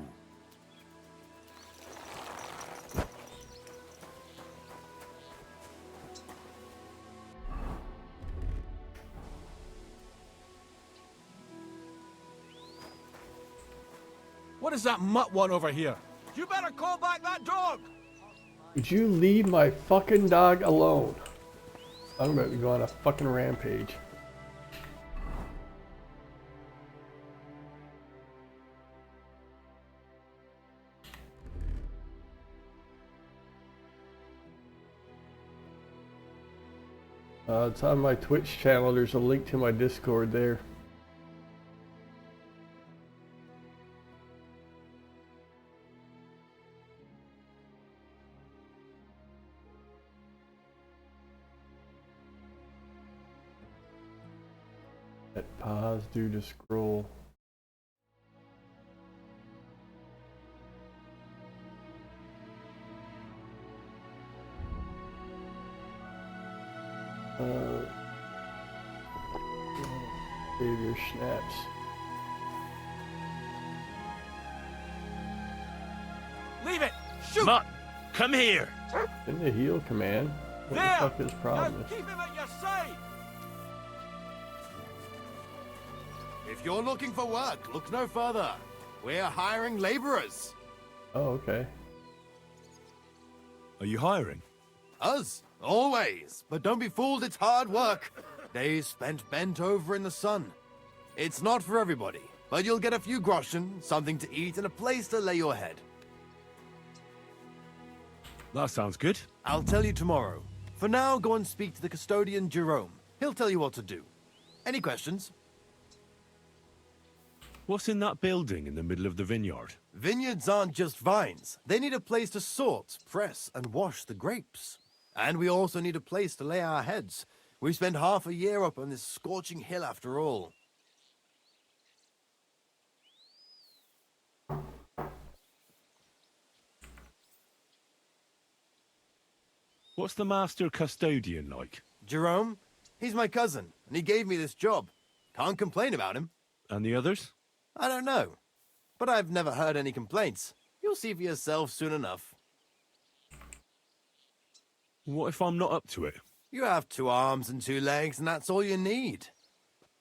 What is that mutt want over here? You better call back that dog! Would you leave my fucking dog alone? I'm about to go on a fucking rampage. It's on my Twitch channel. There's a link to my Discord there. Hit pause due to scroll. Save your snaps. Leave it! Shoot! Mutt, come here! In the heal command. What there! the fuck is problem Now is? keep him at your side! If you're looking for work, look no further. We're hiring laborers. Oh, okay. Are you hiring? Us, always. But don't be fooled, it's hard work. Days spent bent over in the sun. It's not for everybody, but you'll get a few groschen, something to eat, and a place to lay your head. That sounds good. I'll tell you tomorrow. For now, go and speak to the custodian, Jerome. He'll tell you what to do. Any questions? What's in that building in the middle of the vineyard? Vineyards aren't just vines. They need a place to sort, press, and wash the grapes. And we also need a place to lay our heads. We spent half a year up on this scorching hill after all. What's the master custodian like? Jerome? He's my cousin, and he gave me this job. Can't complain about him. And the others? I don't know. But I've never heard any complaints. You'll see for yourself soon enough. What if I'm not up to it? You have 2 arms and 2 legs, and that's all you need.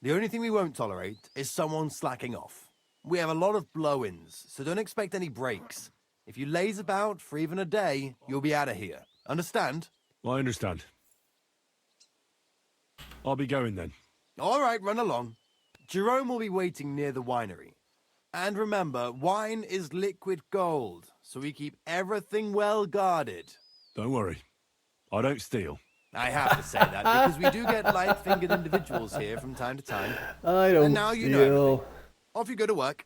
The only thing we won't tolerate is someone slacking off. We have a lot of blow-ins, so don't expect any breaks. If you laze about for even a day, you'll be out of here. Understand? I understand. I'll be going then. All right, run along. Jerome will be waiting near the winery. And remember, wine is liquid gold, so we keep everything well guarded. Don't worry. I don't steal. I have to say that because we do get light-fingered individuals here from time to time. I don't And now you know steal. everything. Off you go to work.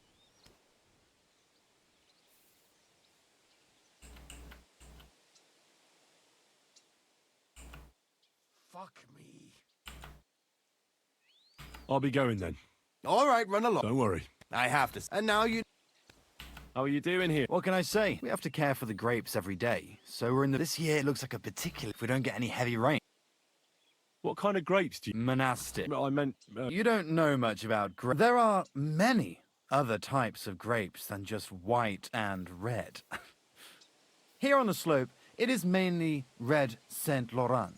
Fuck me. I'll be going then. All right, run along. Don't worry. I have to. And now you... How are you doing here? What can I say? We have to care for the grapes every day. So we're in the... This year it looks like a particular... If we don't get any heavy rain. What kind of grapes do you... Monastic. I meant... You don't know much about grapes. There are many other types of grapes than just white and red. Here on the slope, it is mainly red Saint Laurent.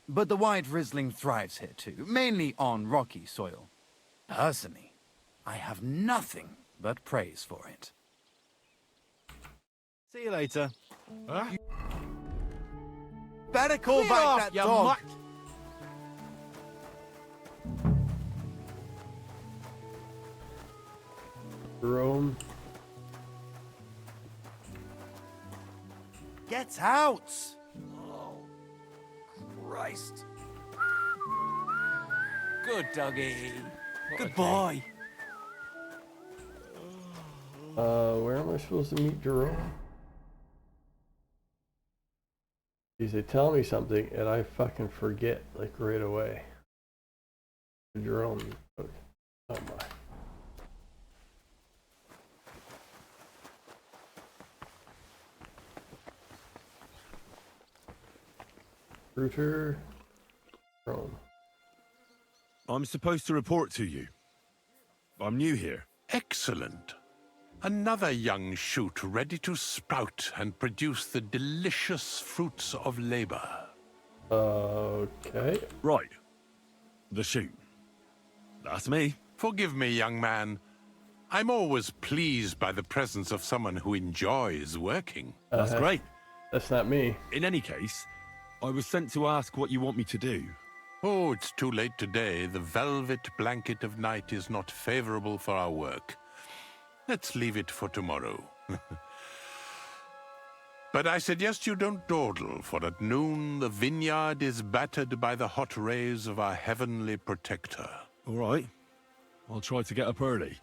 But the white Riesling thrives here too, mainly on rocky soil. Personally, I have nothing but praise for it. See you later. Huh? Better call back that dog. Rome. Get out! Oh, Christ. Good doggy. Good boy. Where am I supposed to meet Jerome? Geez, they tell me something and I fucking forget like right away. Jerome. Oh my. Router. Jerome. I'm supposed to report to you. I'm new here. Excellent. Another young shoot ready to sprout and produce the delicious fruits of labor. Okay. Right. The shoot. That's me. Forgive me, young man. I'm always pleased by the presence of someone who enjoys working. That's great. That's not me. In any case, I was sent to ask what you want me to do. Oh, it's too late today. The velvet blanket of night is not favorable for our work. Let's leave it for tomorrow. But I suggest you don't dawdle, for at noon the vineyard is battered by the hot rays of our heavenly protector. All right. I'll try to get up early.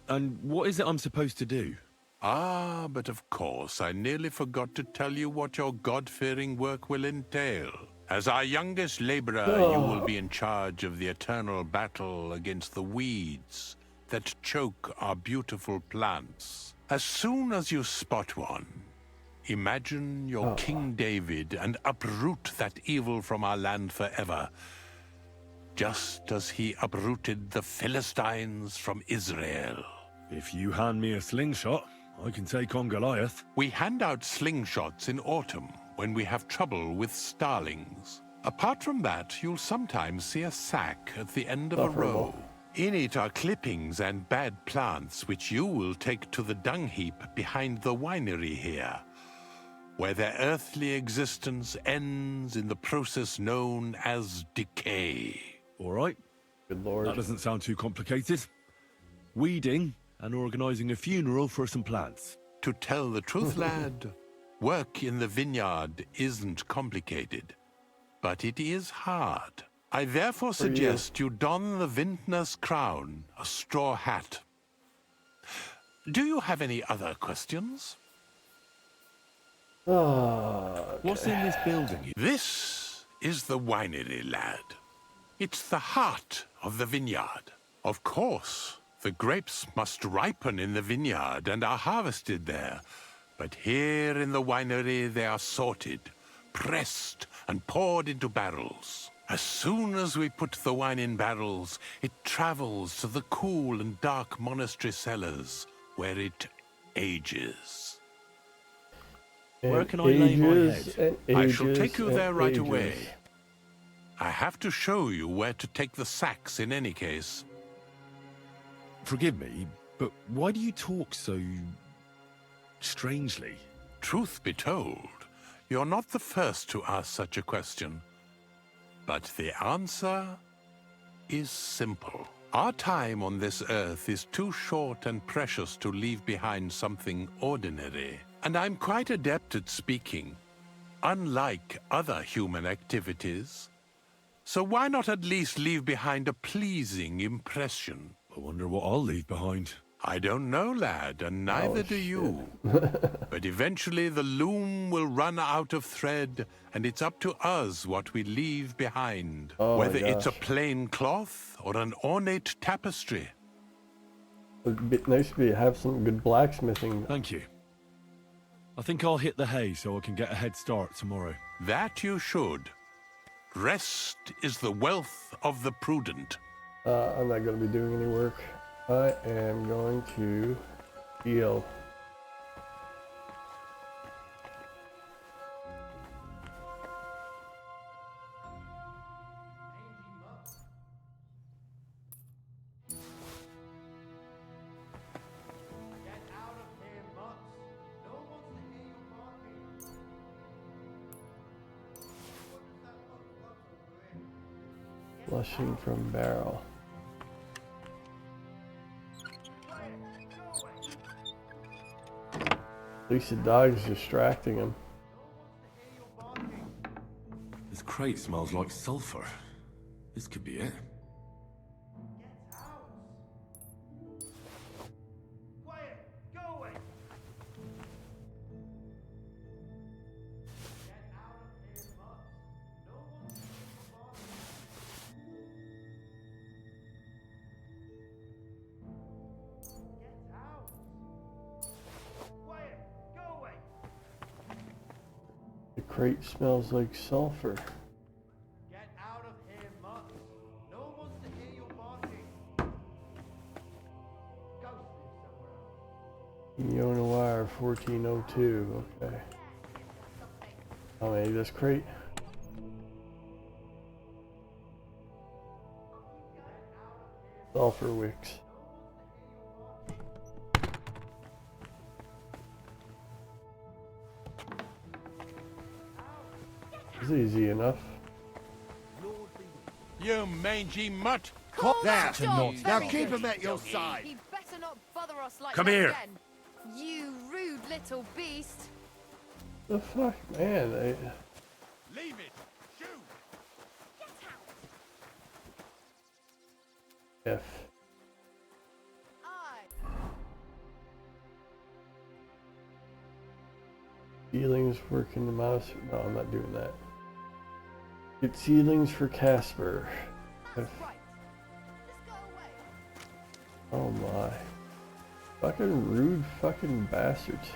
And what is it I'm supposed to do? Ah, but of course, I nearly forgot to tell you what your God-fearing work will entail. As our youngest laborer, you will be in charge of the eternal battle against the weeds that choke our beautiful plants. As soon as you spot one, imagine your King David and uproot that evil from our land forever, just as he uprooted the Philistines from Israel. If you hand me a slingshot, I can take on Goliath. We hand out slingshots in autumn when we have trouble with starlings. Apart from that, you'll sometimes see a sack at the end of a row. In it are clippings and bad plants which you will take to the dung heap behind the winery here, where their earthly existence ends in the process known as decay. All right. Good Lord. That doesn't sound too complicated. Weeding and organizing a funeral for some plants. To tell the truth, lad, work in the vineyard isn't complicated, but it is hard. I therefore suggest you don the vintner's crown, a straw hat. Do you have any other questions? What's in this building? This is the winery, lad. It's the heart of the vineyard. Of course, the grapes must ripen in the vineyard and are harvested there. But here in the winery they are sorted, pressed, and poured into barrels. As soon as we put the wine in barrels, it travels to the cool and dark monastery cellars, where it ages. Where can I lay my head? I shall take you there right away. I have to show you where to take the sacks in any case. Forgive me, but why do you talk so strangely? Truth be told, you're not the first to ask such a question. But the answer is simple. Our time on this earth is too short and precious to leave behind something ordinary. And I'm quite adept at speaking. unlike other human activities. So why not at least leave behind a pleasing impression? I wonder what I'll leave behind. I don't know, lad, and neither do you. But eventually the loom will run out of thread, and it's up to us what we leave behind. Oh my Whether it's a gosh. plain cloth or an ornate tapestry. It'd be nice to have some good blacksmithing. Thank you. I think I'll hit the hay so I can get a head start tomorrow. That you should. Rest is the wealth of the prudent. I'm not going to be doing any work. I am going to heal. Flushing from barrel. At least the dog's distracting him. This crate smells like sulfur. This could be it. The crate smells like sulfur. Get out of here, mutt. No one wants to hear you barking. Go sleep somewhere else. Wire 1402. Okay. How many this crate? Sulfur wicks. It's easy enough. You mangy mutt! There! Stop. Now keep him at your side. He'd better not bother us like Come that here. again. You rude little beast. The fuck, man? Leave it! Shoot! F. Ceilings working the mouse. No, I'm not doing that. Get ceilings for Casper. F. Oh my. Fucking rude fucking bastards.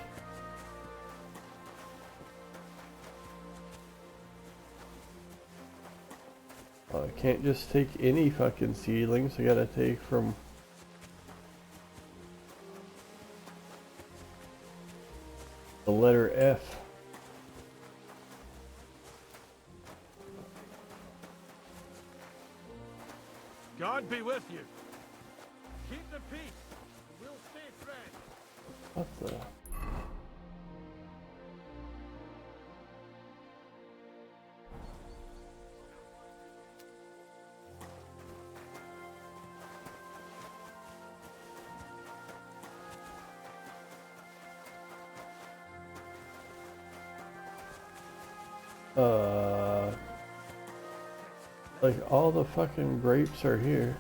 Oh, I can't just take any fucking seedlings. I gotta take from the letter F. God be with you. Keep the peace. We'll stay friends. What the? Like all the fucking grapes are here.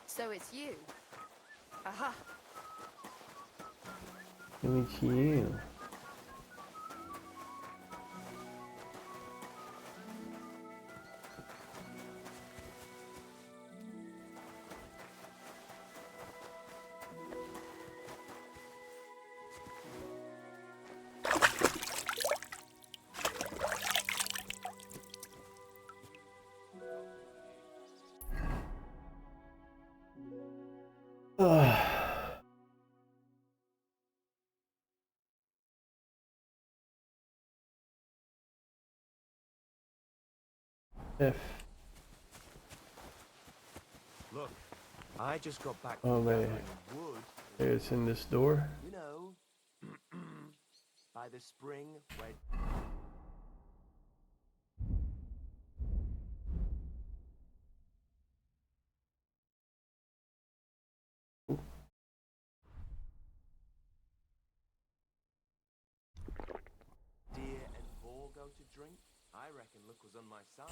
So it's you. Aha. It's you. F. Look, I just got back Oh from man. gathering wood. Hey, it's in this door. You know, by by the spring where... Deer and boar go to drink, I reckon luck was on my side,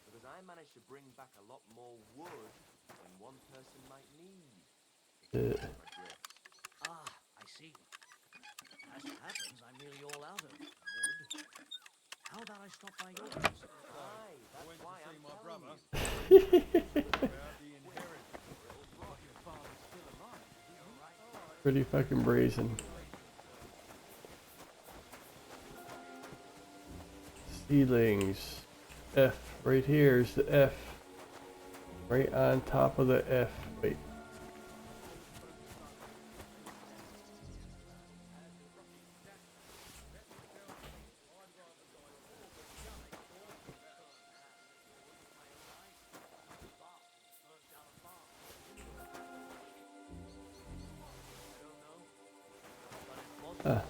because I managed to bring back a lot more wood than one person might need. Ah, I see. As it happens, I'm nearly all out of wood. How about I stop by yours? Aye, that's why I'm my brother. Pretty fucking brazen. Seedlings. F. Right here is the F. Right on top of the F. Wait.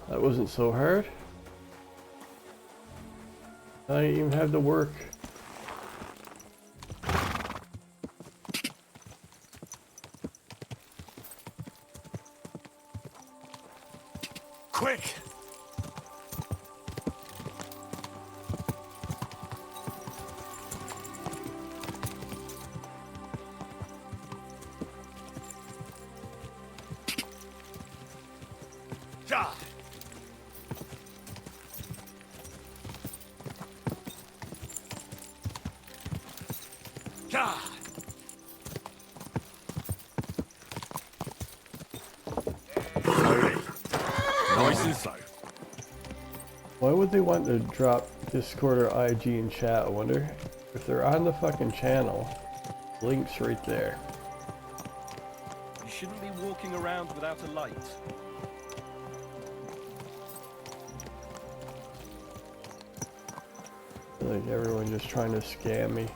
That wasn't so hard. I didn't even have to work. Quick! Ja! Ja! Nice and slow. Why would they want to drop Discord or IG in chat? I wonder if they're on the fucking channel. Links right there. You shouldn't be walking around without a light. I feel like everyone just trying to scam me.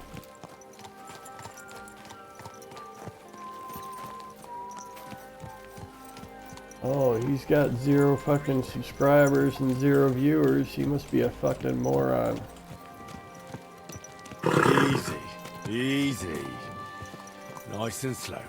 Oh, he's got 0 fucking subscribers and 0 viewers. He must be a fucking moron. Easy, easy. Nice and slow.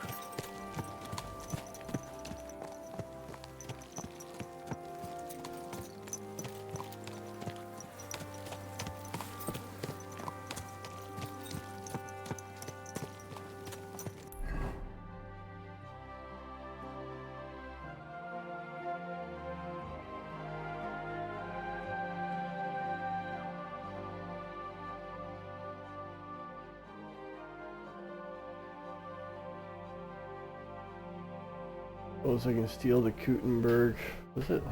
Suppose I can steal the Gutenberg. Was it?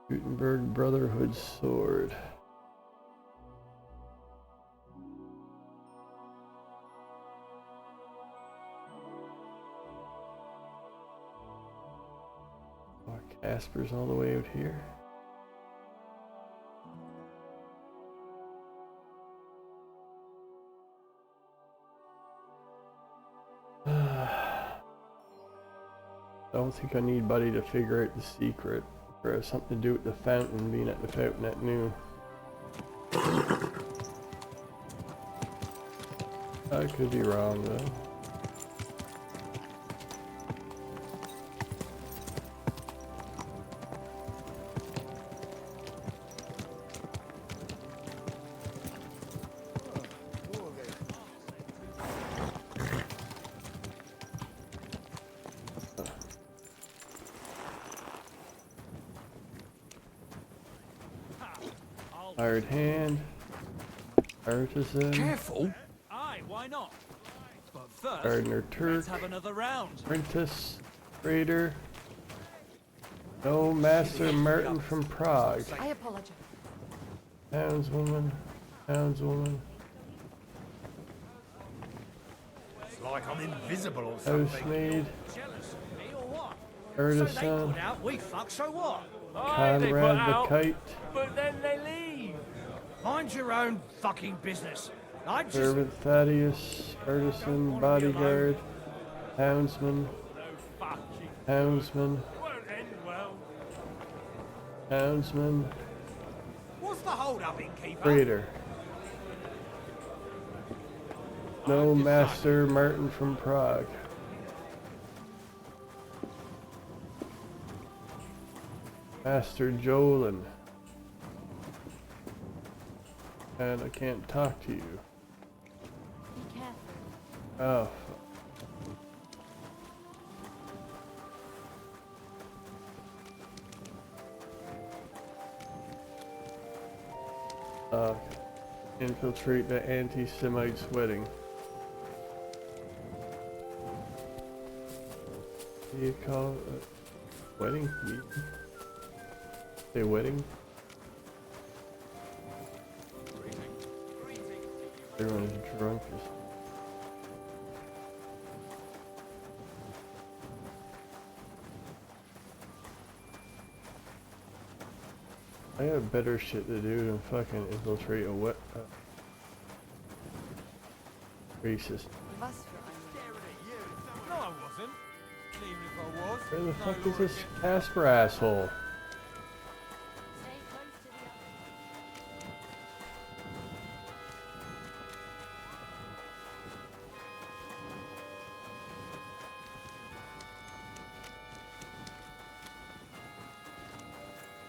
Gutenberg Brotherhood sword. Oh, Casper's all the way out here. I don't think I need Buddy to figure out the secret, or have something to do with the fountain being at the fountain at noon. I could be wrong though. Hired hand, artisan, Careful! Aye, why not? But first, gardener Turk, let's have another round. apprentice, trader, no master Martin from Prague, I apologize. townswoman, townswoman, It's like I'm invisible or something. housemaid, Jealous of me or what? artisan, So they put out, we fuck, so what? Conrad the kite, But then they leave. Mind your own fucking business. I just... servant Thaddeus, artisan, bodyguard, houndsman, houndsman, Houndsman. What's the hold up, innkeeper? Trader. No Master Martin from Prague. Master Jolin. And I can't talk to you. Be careful. Oh. Infiltrate the anti-Semite's wedding. What do you call it? Wedding? Meeting? Say wedding? Everyone is drunk. I have better shit to do than fucking infiltrate a wet racist. No, I wasn't. Even if I was. Where the fuck is this Casper asshole?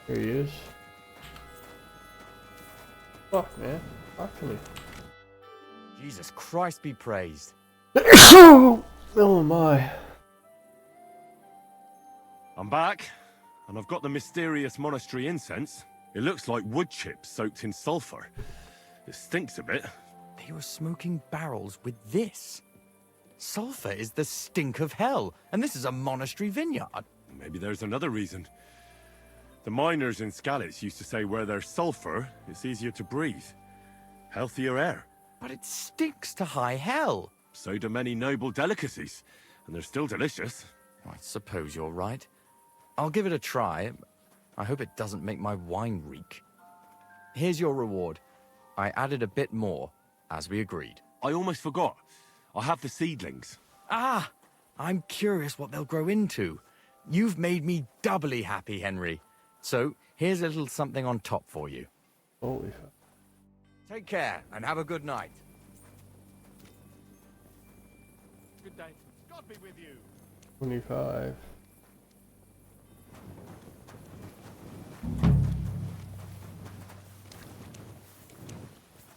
Here he is. Fuck, man. Talk to me. Jesus Christ be praised. Oh my. I'm back, and I've got the mysterious monastery incense. It looks like wood chips soaked in sulfur. It stinks a bit. They were smoking barrels with this. Sulfur is the stink of hell, and this is a monastery vineyard. Maybe there's another reason. The miners in Skalitz used to say where there's sulfur, it's easier to breathe. Healthier air. But it stinks to high hell. So do many noble delicacies, and they're still delicious. I suppose you're right. I'll give it a try. I hope it doesn't make my wine reek. Here's your reward. I added a bit more, as we agreed. I almost forgot. I have the seedlings. Ah! I'm curious what they'll grow into. You've made me doubly happy, Henry. So, here's a little something on top for you. Holy fuck. Take care, and have a good night. Good day. God be with you. 25.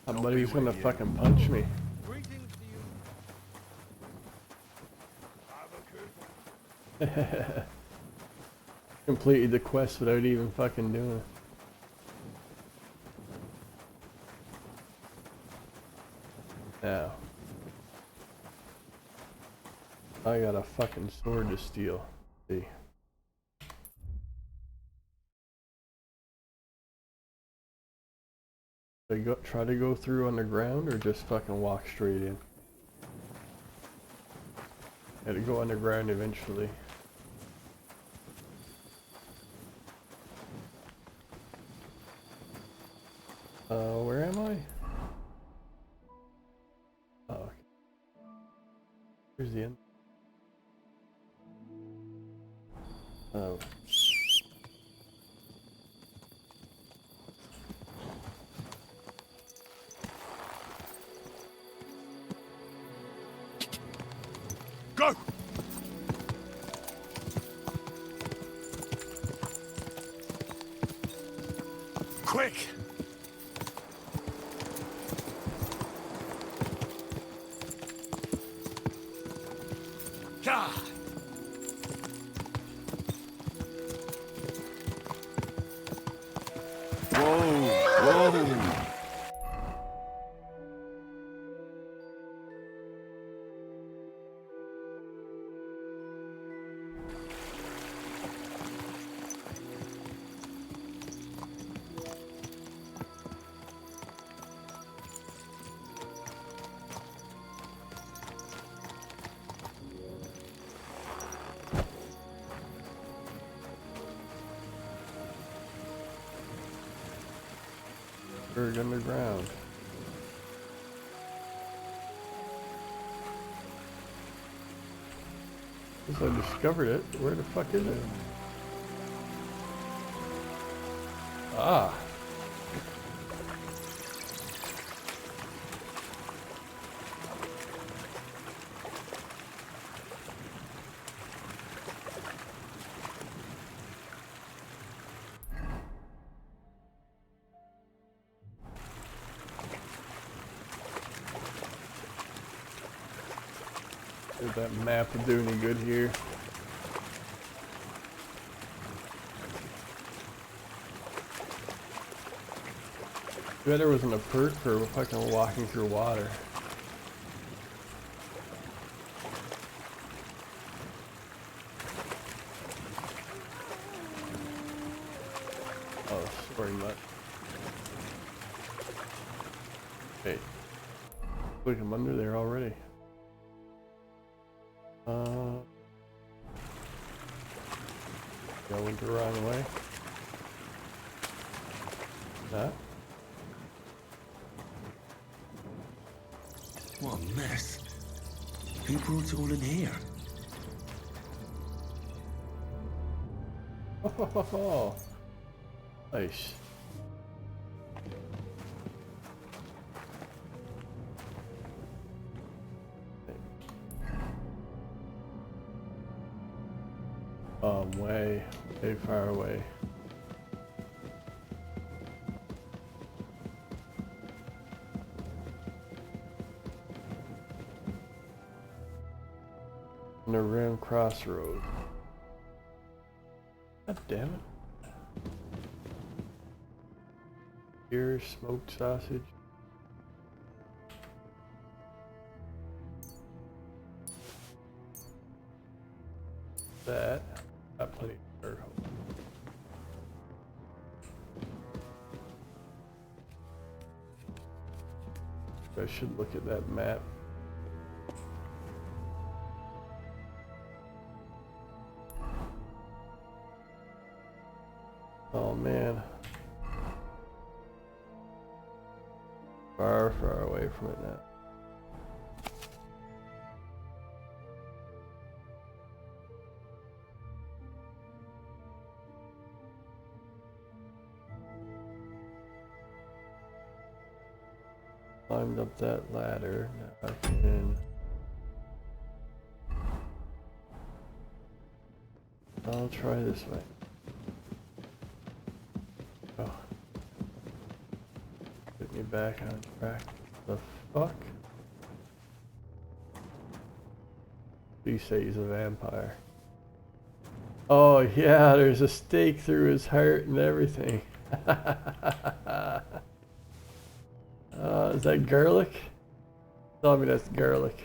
Somebody's gonna fucking punch me. Greetings to you. Completed the quest without even fucking doing it. Now. I got a fucking sword to steal. See. Try to go through underground or just fucking walk straight in? Gotta go underground eventually. Where am I? Oh, okay. Here's the end. Oh. Go! Quick! God! Whoa! Buried underground. Since I discovered it, where the fuck is it? Ah. Did that map do any good here? I bet there wasn't a perk for fucking walking through water. Oh, sorry, mutt. Hey, look, I'm under there already. Going the wrong way. That. What a mess. Who brought it all in here? Oh, nice. Way far away. And around crossroad. God damn it. Here, smoked sausage. That. Got plenty of dirt. I should look at that map. Oh man. Far, far away from it now. Climbed up that ladder. Now I can. I'll try this way. Oh. Get me back on track. The fuck? Please say he's a vampire. Oh yeah, there's a stake through his heart and everything. Is that garlic? Tell me that's garlic.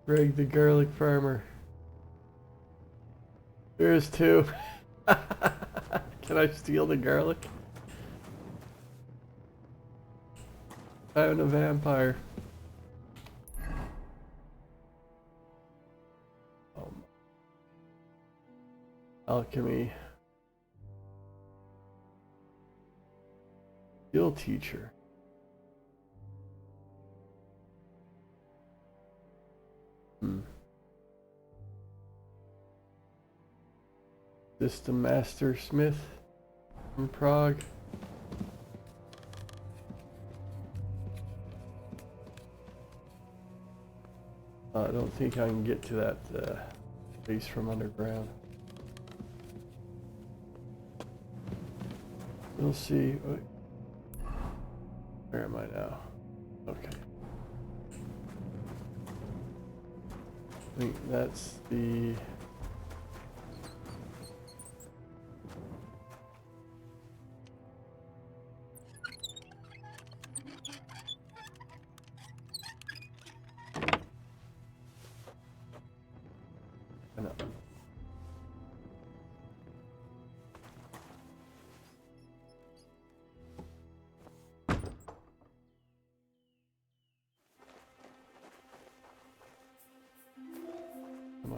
Greg the garlic farmer. Here's two. Can I steal the garlic? I'm a vampire. Alchemy. Skill teacher. System Master Smith from Prague. I don't think I can get to that place from underground. We'll see. Where am I now? Okay. I think that's the...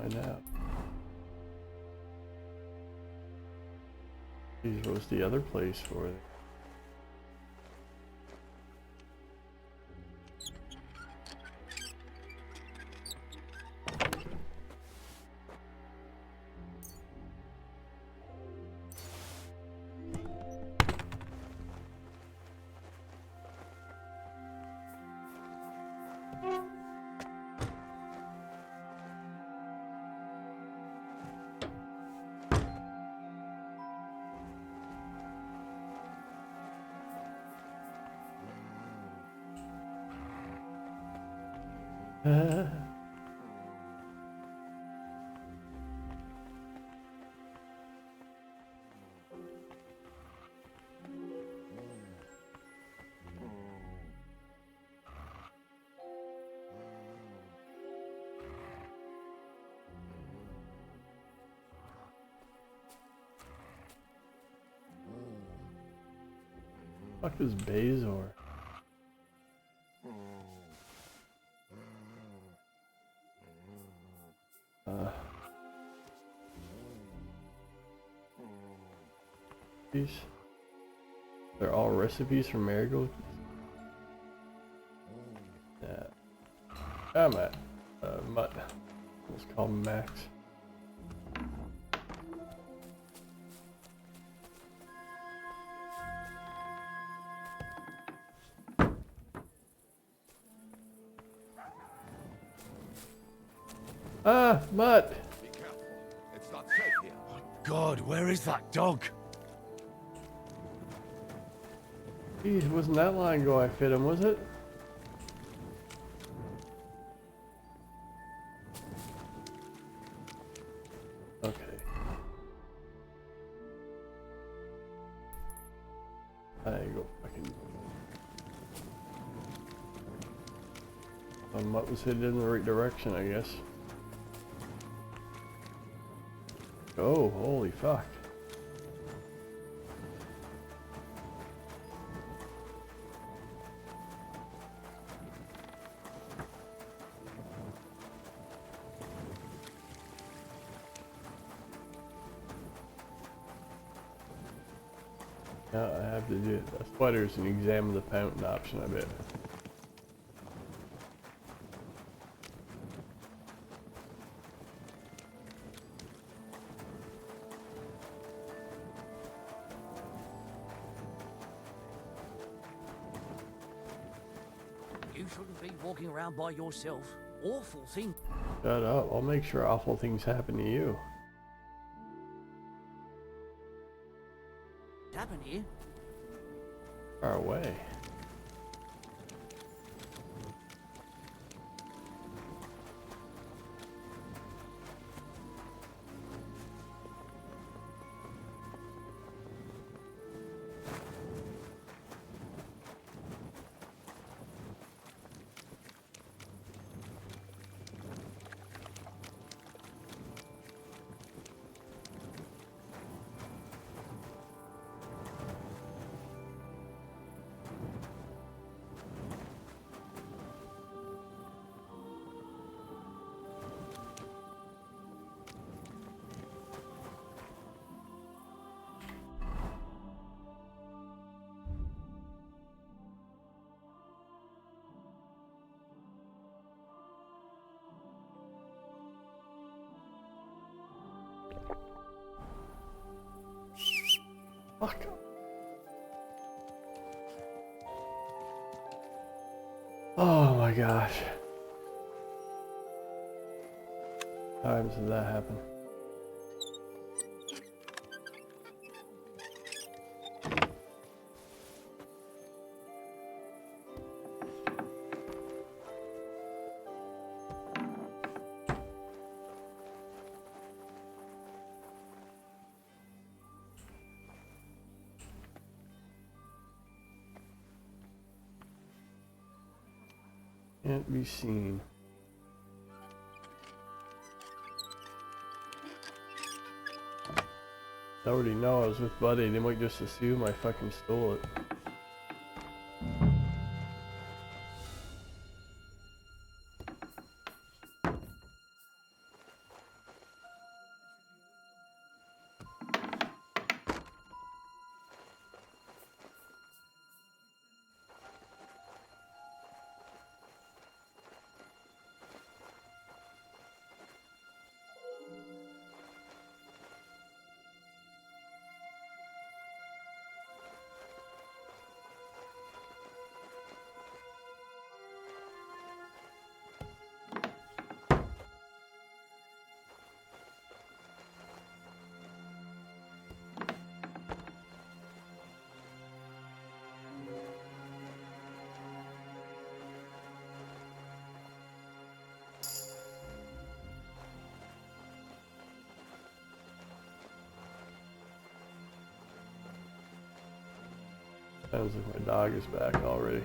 Now. Geez, what was the other place for it? Fuck is Bazor? These, they're all recipes for marigold. Yeah, I'm at Mutt. Let's call him Max. Ah, Mutt! Be careful. It's not safe here. God, where is that dog? Geez, it wasn't that long ago I fed him, was it? Okay. I go fucking. Mutt was headed in the right direction, I guess. Oh, holy fuck. Yeah, I have to do it. That's why there's an examine the fountain option, I bet. You shouldn't be walking around by yourself. Awful thing. Shut up. I'll make sure awful things happen to you. Happen here. Far away. Fuck. Oh my gosh. How times did that happen? Can't be seen. I already know I was with Buddy. They might just assume I fucking stole it. Sounds like my dog is back already.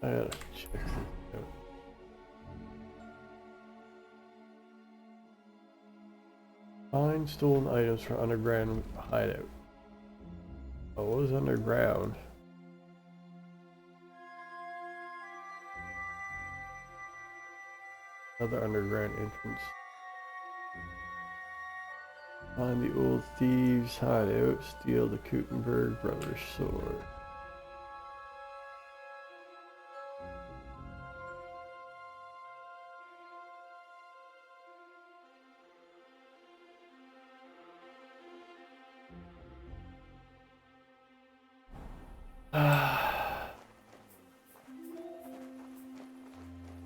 I gotta check this out. Find stolen items from underground hideout. Oh, what was underground? Another underground entrance. Find the old thieves' hideout. Steal the Gutenberg brothers' sword.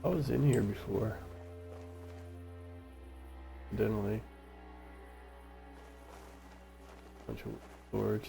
I was in here before. Evidently. Bunch of swords.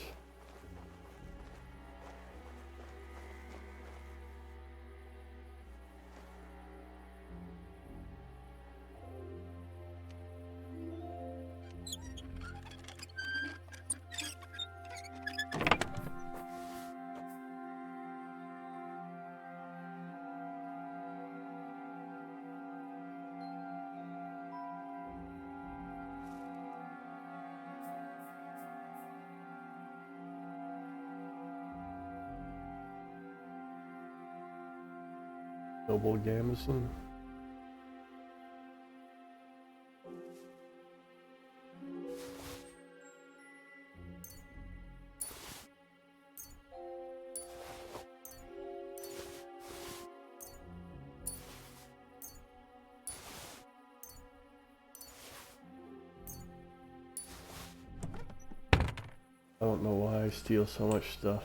Noble Gamison. I don't know why I steal so much stuff.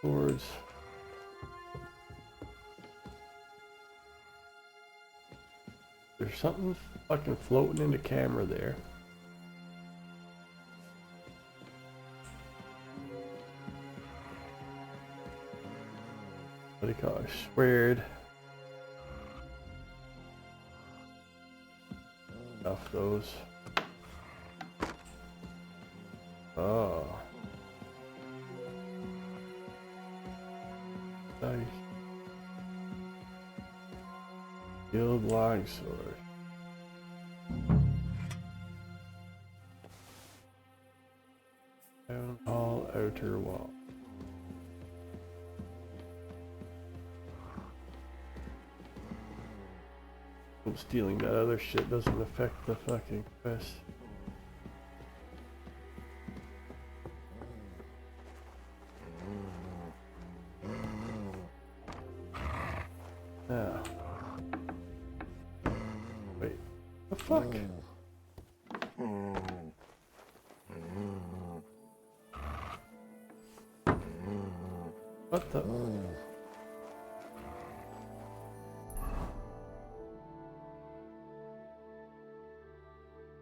Swords. There's something fucking floating in the camera there. What do you call it? Squared. Off those. Oh. Nice. Guild longsword. Town hall outer wall. Stealing that other shit doesn't affect the fucking quest. Now. Wait. The fuck? What the?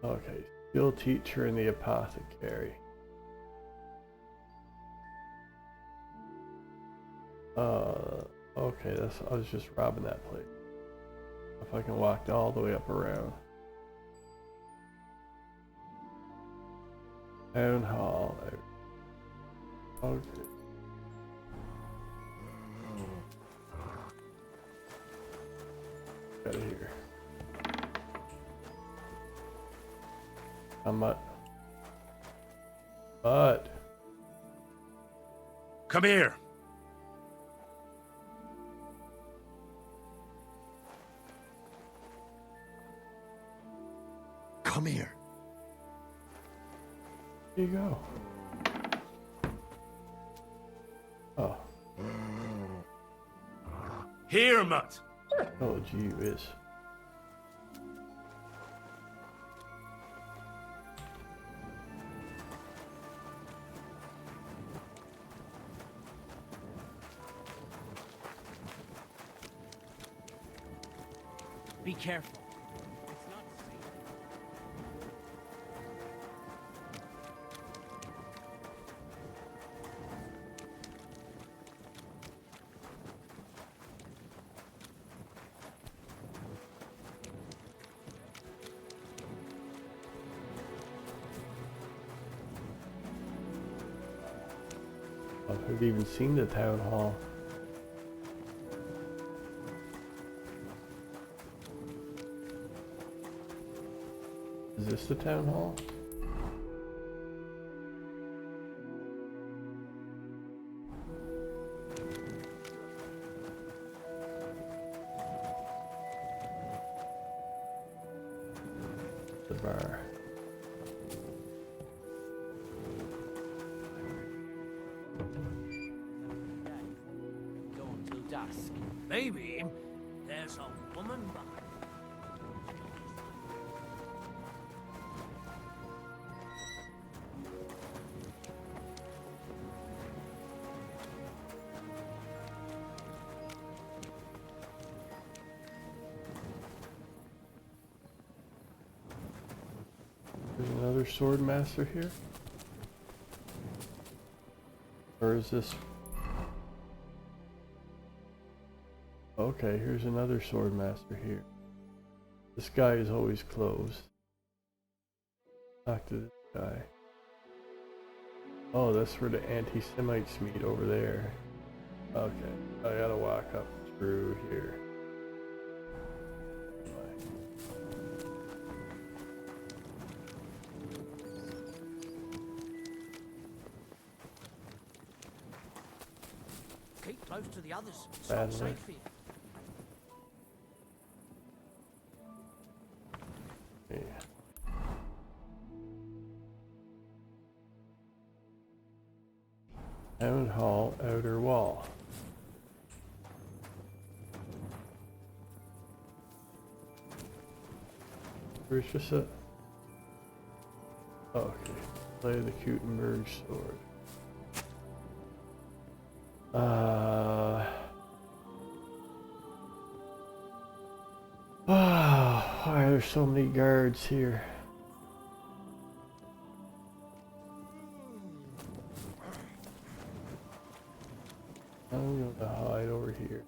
Okay, skill teacher and the apothecary. Okay, I was just robbing that place. If I can walk all the way up around. Town hall. Okay. Out of here. I'm not. But. Come here. Come here. Here you go. Here, Mutt! Oh, gee whiz. Be careful. It's not safe. I've even seen the town hall. Is this the town hall? The bar. Go until dusk. Maybe there's a woman behind. There's another sword master here? Or is this... Okay, here's another sword master here. This guy is always closed. Talk to this guy. Oh, that's where the anti-Semites meet over there. Okay, I gotta walk up through here. Keep close to the others. It's Bad not luck. safe here. Yeah. Town Hall outer wall. Where's just a... Oh, okay. Play the Kutenberg sword. Why are there so many guards here? I'm going to hide over here.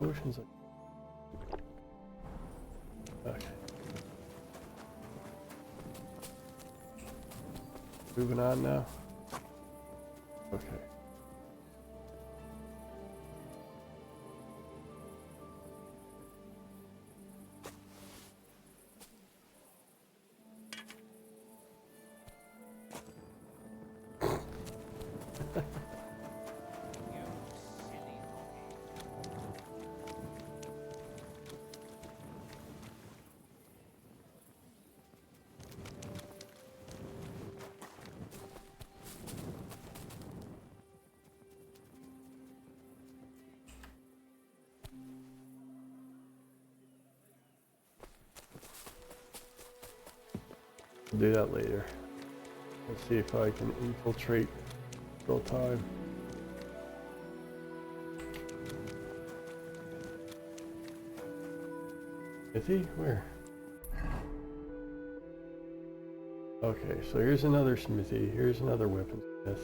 Potions. Okay. Moving on now. Okay. I'll do that later. Let's see if I can infiltrate real time. Is he? Where? Okay, so here's another smithy. Here's another weaponsmith.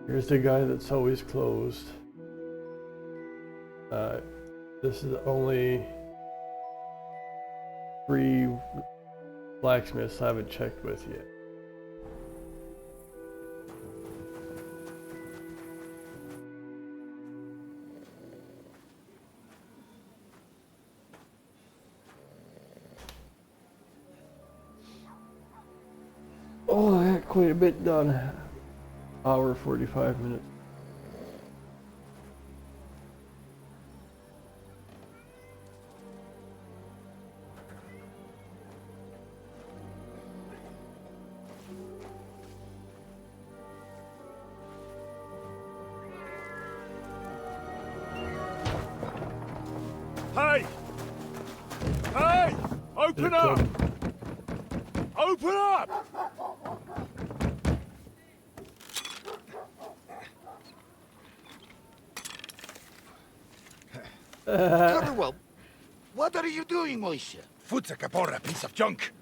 Here's the guy that's always closed. This is only 3 blacksmiths I haven't checked with yet. Oh, I got quite a bit done. Hour 45 minutes. Hey! Hey! Open up! Open up! Cutterwell, what are you doing, Moisha? Futsa Capora, piece of junk.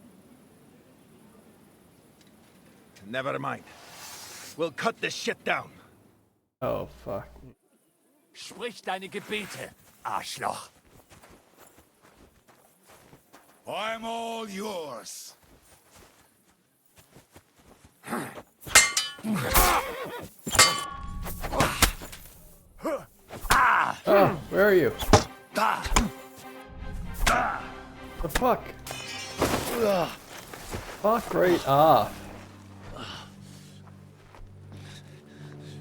Never mind. We'll cut this shit down. Oh, fuck. Sprich deine Gebete, Arschloch. I'm all yours. Oh, where are you? The fuck? Fuck right off.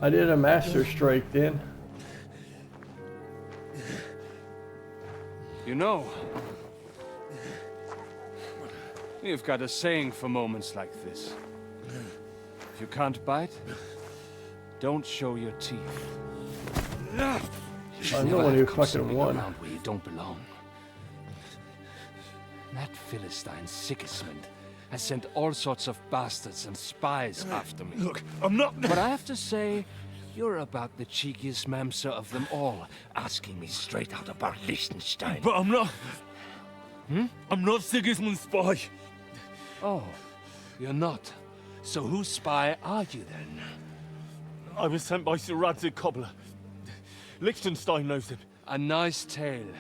I did a master strike then. You know, you've got a saying for moments like this. If you can't bite, don't show your teeth. I'm the one who fucking won. Around where you don't belong. That Philistine Sigismund has sent all sorts of bastards and spies after me. Look, I'm not... But I have to say, you're about the cheekiest mamser of them all, asking me straight out about Liechtenstein. But I'm not... I'm not Sigismund's spy. Oh, you're not. So whose spy are you then? I was sent by Sir Radzig Cobbler. Liechtenstein knows him. A nice tale.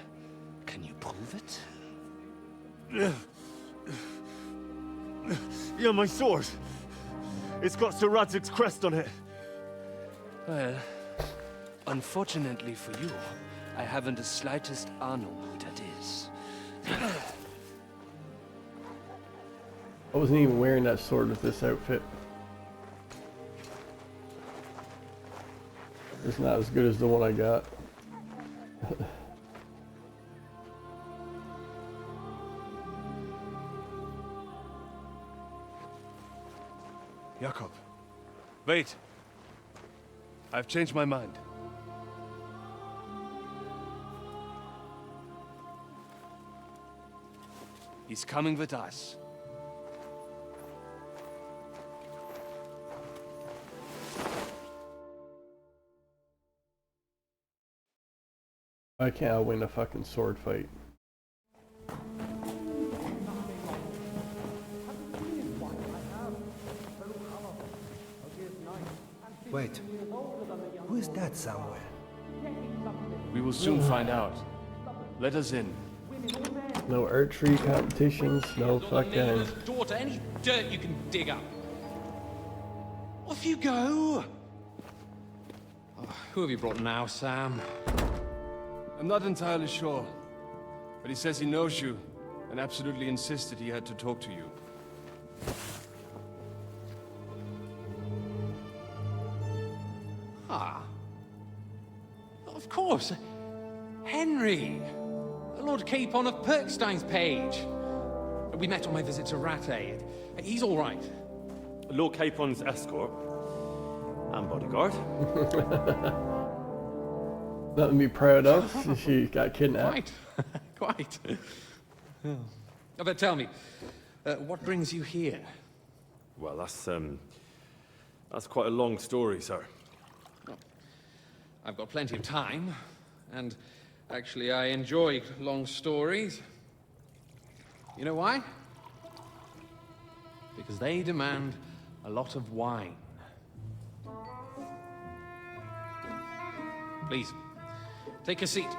Can you prove it? Yeah, my sword. It's got Sir Radzig's crest on it. Well, unfortunately for you, I haven't the slightest ahnung who that is. I wasn't even wearing that sword with this outfit. It's not as good as the one I got. Jakob, wait. I've changed my mind. He's coming with us. I can't win a fucking sword fight. Wait, who is that somewhere? We will soon find out. Let us in. No archery competitions, no fucking... Daughter, any dirt you can dig up. Off you go! Oh, who have you brought now, Sam? I'm not entirely sure, but he says he knows you and absolutely insisted he had to talk to you. Ah. Of course. Henry. Lord Capon of Perkstein's page. We met on my visit to Rattay. He's all right. Lord Capon's escort. And bodyguard. Nothing to be proud of. She got kidnapped. Quite. Oh, but tell me, what brings you here? Well, that's quite a long story, sir. Well, I've got plenty of time, and actually I enjoy long stories. You know why? Because they demand a lot of wine. Please, take a seat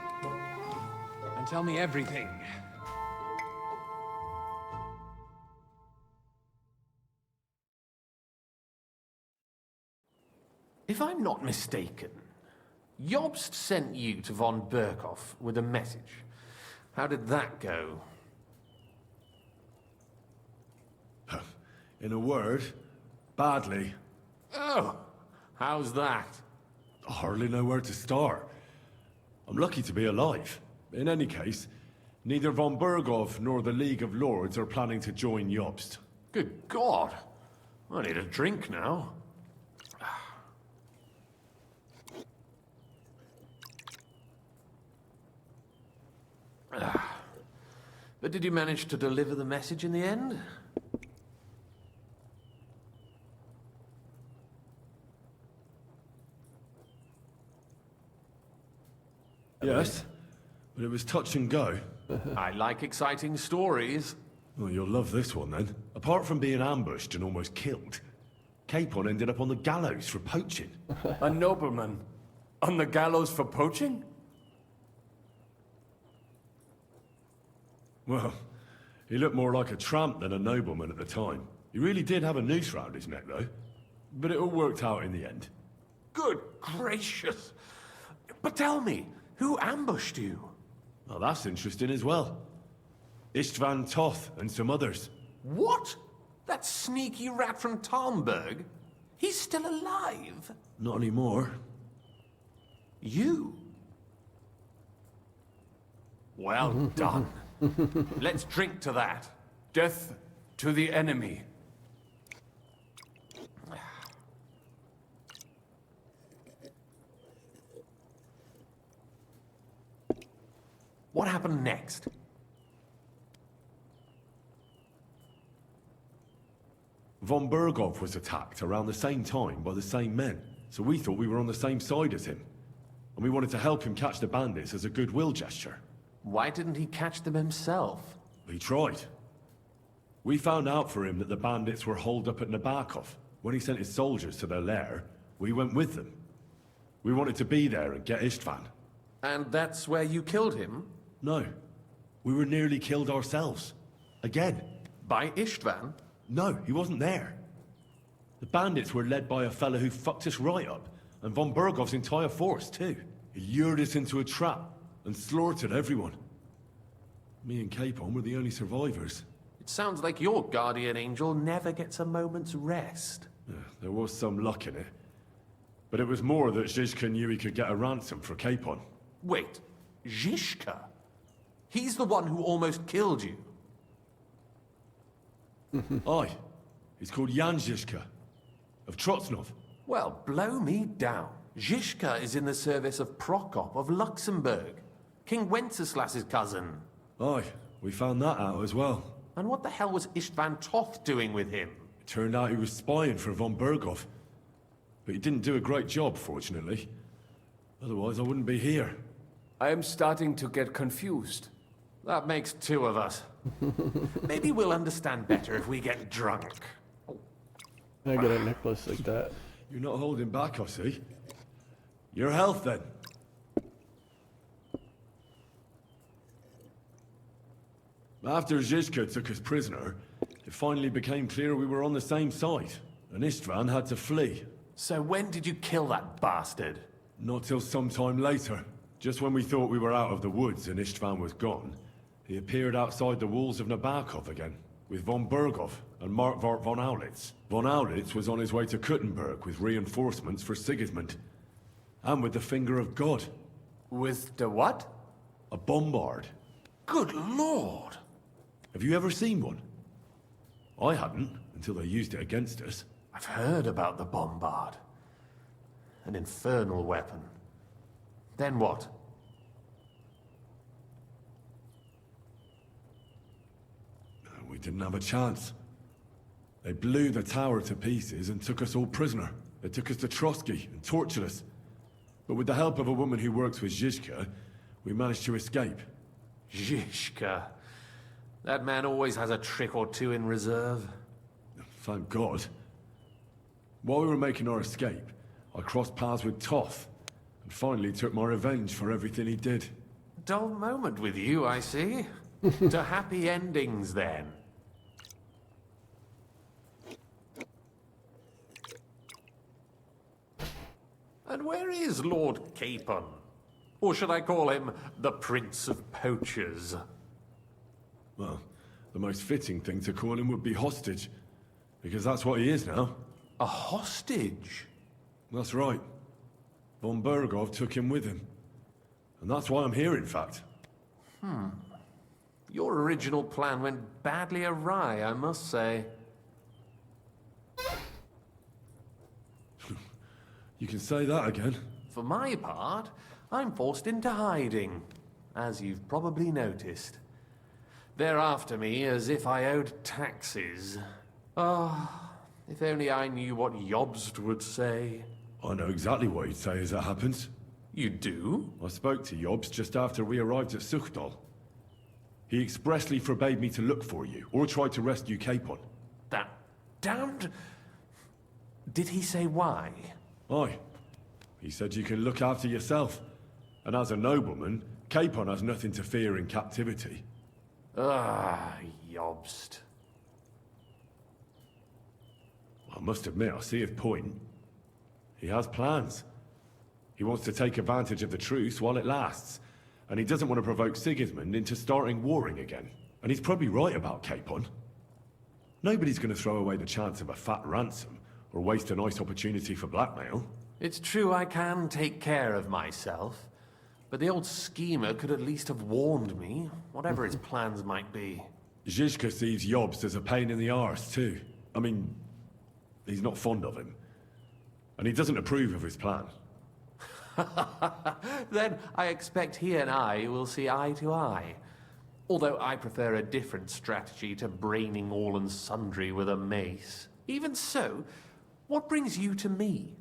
and tell me everything. If I'm not mistaken, Jobst sent you to von Berkhoff with a message. How did that go? In a word, badly. Oh, how's that? I hardly know where to start. I'm lucky to be alive. In any case, neither von Berghoff nor the League of Lords are planning to join Jobst. Good God. I need a drink now. But did you manage to deliver the message in the end? Yes, but it was touch and go. I like exciting stories. Well, you'll love this one then. Apart from being ambushed and almost killed, Capon ended up on the gallows for poaching. A nobleman? On the gallows for poaching? Well, he looked more like a tramp than a nobleman at the time. He really did have a noose round his neck, though. But it all worked out in the end. Good gracious! But tell me, who ambushed you? Well, that's interesting as well. Istvan Toth and some others. What? That sneaky rat from Talmberg? He's still alive? Not anymore. You? Well done. Let's drink to that. Death to the enemy. What happened next? Von Berghoff was attacked around the same time by the same men, so we thought we were on the same side as him. And we wanted to help him catch the bandits as a goodwill gesture. Why didn't he catch them himself? He tried. We found out for him that the bandits were holed up at Nabokov. When he sent his soldiers to their lair, we went with them. We wanted to be there and get Istvan. And that's where you killed him? No. We were nearly killed ourselves. Again. By Istvan? No, he wasn't there. The bandits were led by a fellow who fucked us right up, and von Bergov's entire force, too. He lured us into a trap and slaughtered everyone. Me and Capon were the only survivors. It sounds like your guardian angel never gets a moment's rest. Yeah, there was some luck in it. But it was more that Zizka knew he could get a ransom for Capon. Wait, Zizka? He's the one who almost killed you. Aye. He's called Jan Zizka, of Trotsnov. Well, blow me down. Zizka is in the service of Prokop of Luxembourg, King Wenceslas's cousin. Aye, we found that out as well. And what the hell was Istvan Toth doing with him? It turned out he was spying for von Berghoff. But he didn't do a great job, fortunately. Otherwise, I wouldn't be here. I am starting to get confused. That makes two of us. Maybe we'll understand better if we get drunk. I get a necklace like that. You're not holding back, I see. Your health, then. After Zizka took us prisoner, it finally became clear we were on the same side, and Istvan had to flee. So when did you kill that bastard? Not till some time later. Just when we thought we were out of the woods and Istvan was gone, he appeared outside the walls of Nabokov again, with von Berghoff and Markvart von Aulitz. Von Aulitz was on his way to Kuttenberg with reinforcements for Sigismund. And with the finger of God. With the what? A bombard. Good lord! Have you ever seen one? I hadn't, until they used it against us. I've heard about the bombard. An infernal weapon. Then what? We didn't have a chance. They blew the tower to pieces and took us all prisoner. They took us to Trotsky and tortured us. But with the help of a woman who works with Zizka, we managed to escape. Zizka. That man always has a trick or two in reserve. Thank God. While we were making our escape, I crossed paths with Toth, and finally took my revenge for everything he did. Dull moment with you, I see. To happy endings, then. And where is Lord Capon? Or should I call him the Prince of Poachers? Well, the most fitting thing to call him would be hostage, because that's what he is now. A hostage? That's right. Von Berghoff took him with him. And that's why I'm here, in fact. Your original plan went badly awry, I must say. You can say that again. For my part, I'm forced into hiding, as you've probably noticed. They're after me as if I owed taxes. Oh, if only I knew what Jobst would say. I know exactly what he'd say as it happens. You do? I spoke to Jobst just after we arrived at Suchdal. He expressly forbade me to look for you, or try to rescue Capon. That damned... Did he say why? Aye. He said you can look after yourself. And as a nobleman, Capon has nothing to fear in captivity. Ah, Jobst. I must admit, I see his point. He has plans. He wants to take advantage of the truce while it lasts. And he doesn't want to provoke Sigismund into starting warring again. And he's probably right about Capon. Nobody's going to throw away the chance of a fat ransom, or waste a nice opportunity for blackmail. It's true I can take care of myself. But the old schemer could at least have warned me, whatever his plans might be. Zizka sees Jobst as a pain in the arse, too. I mean, he's not fond of him. And he doesn't approve of his plan. Then I expect he and I will see eye to eye. Although I prefer a different strategy to braining all and sundry with a mace. Even so, what brings you to me?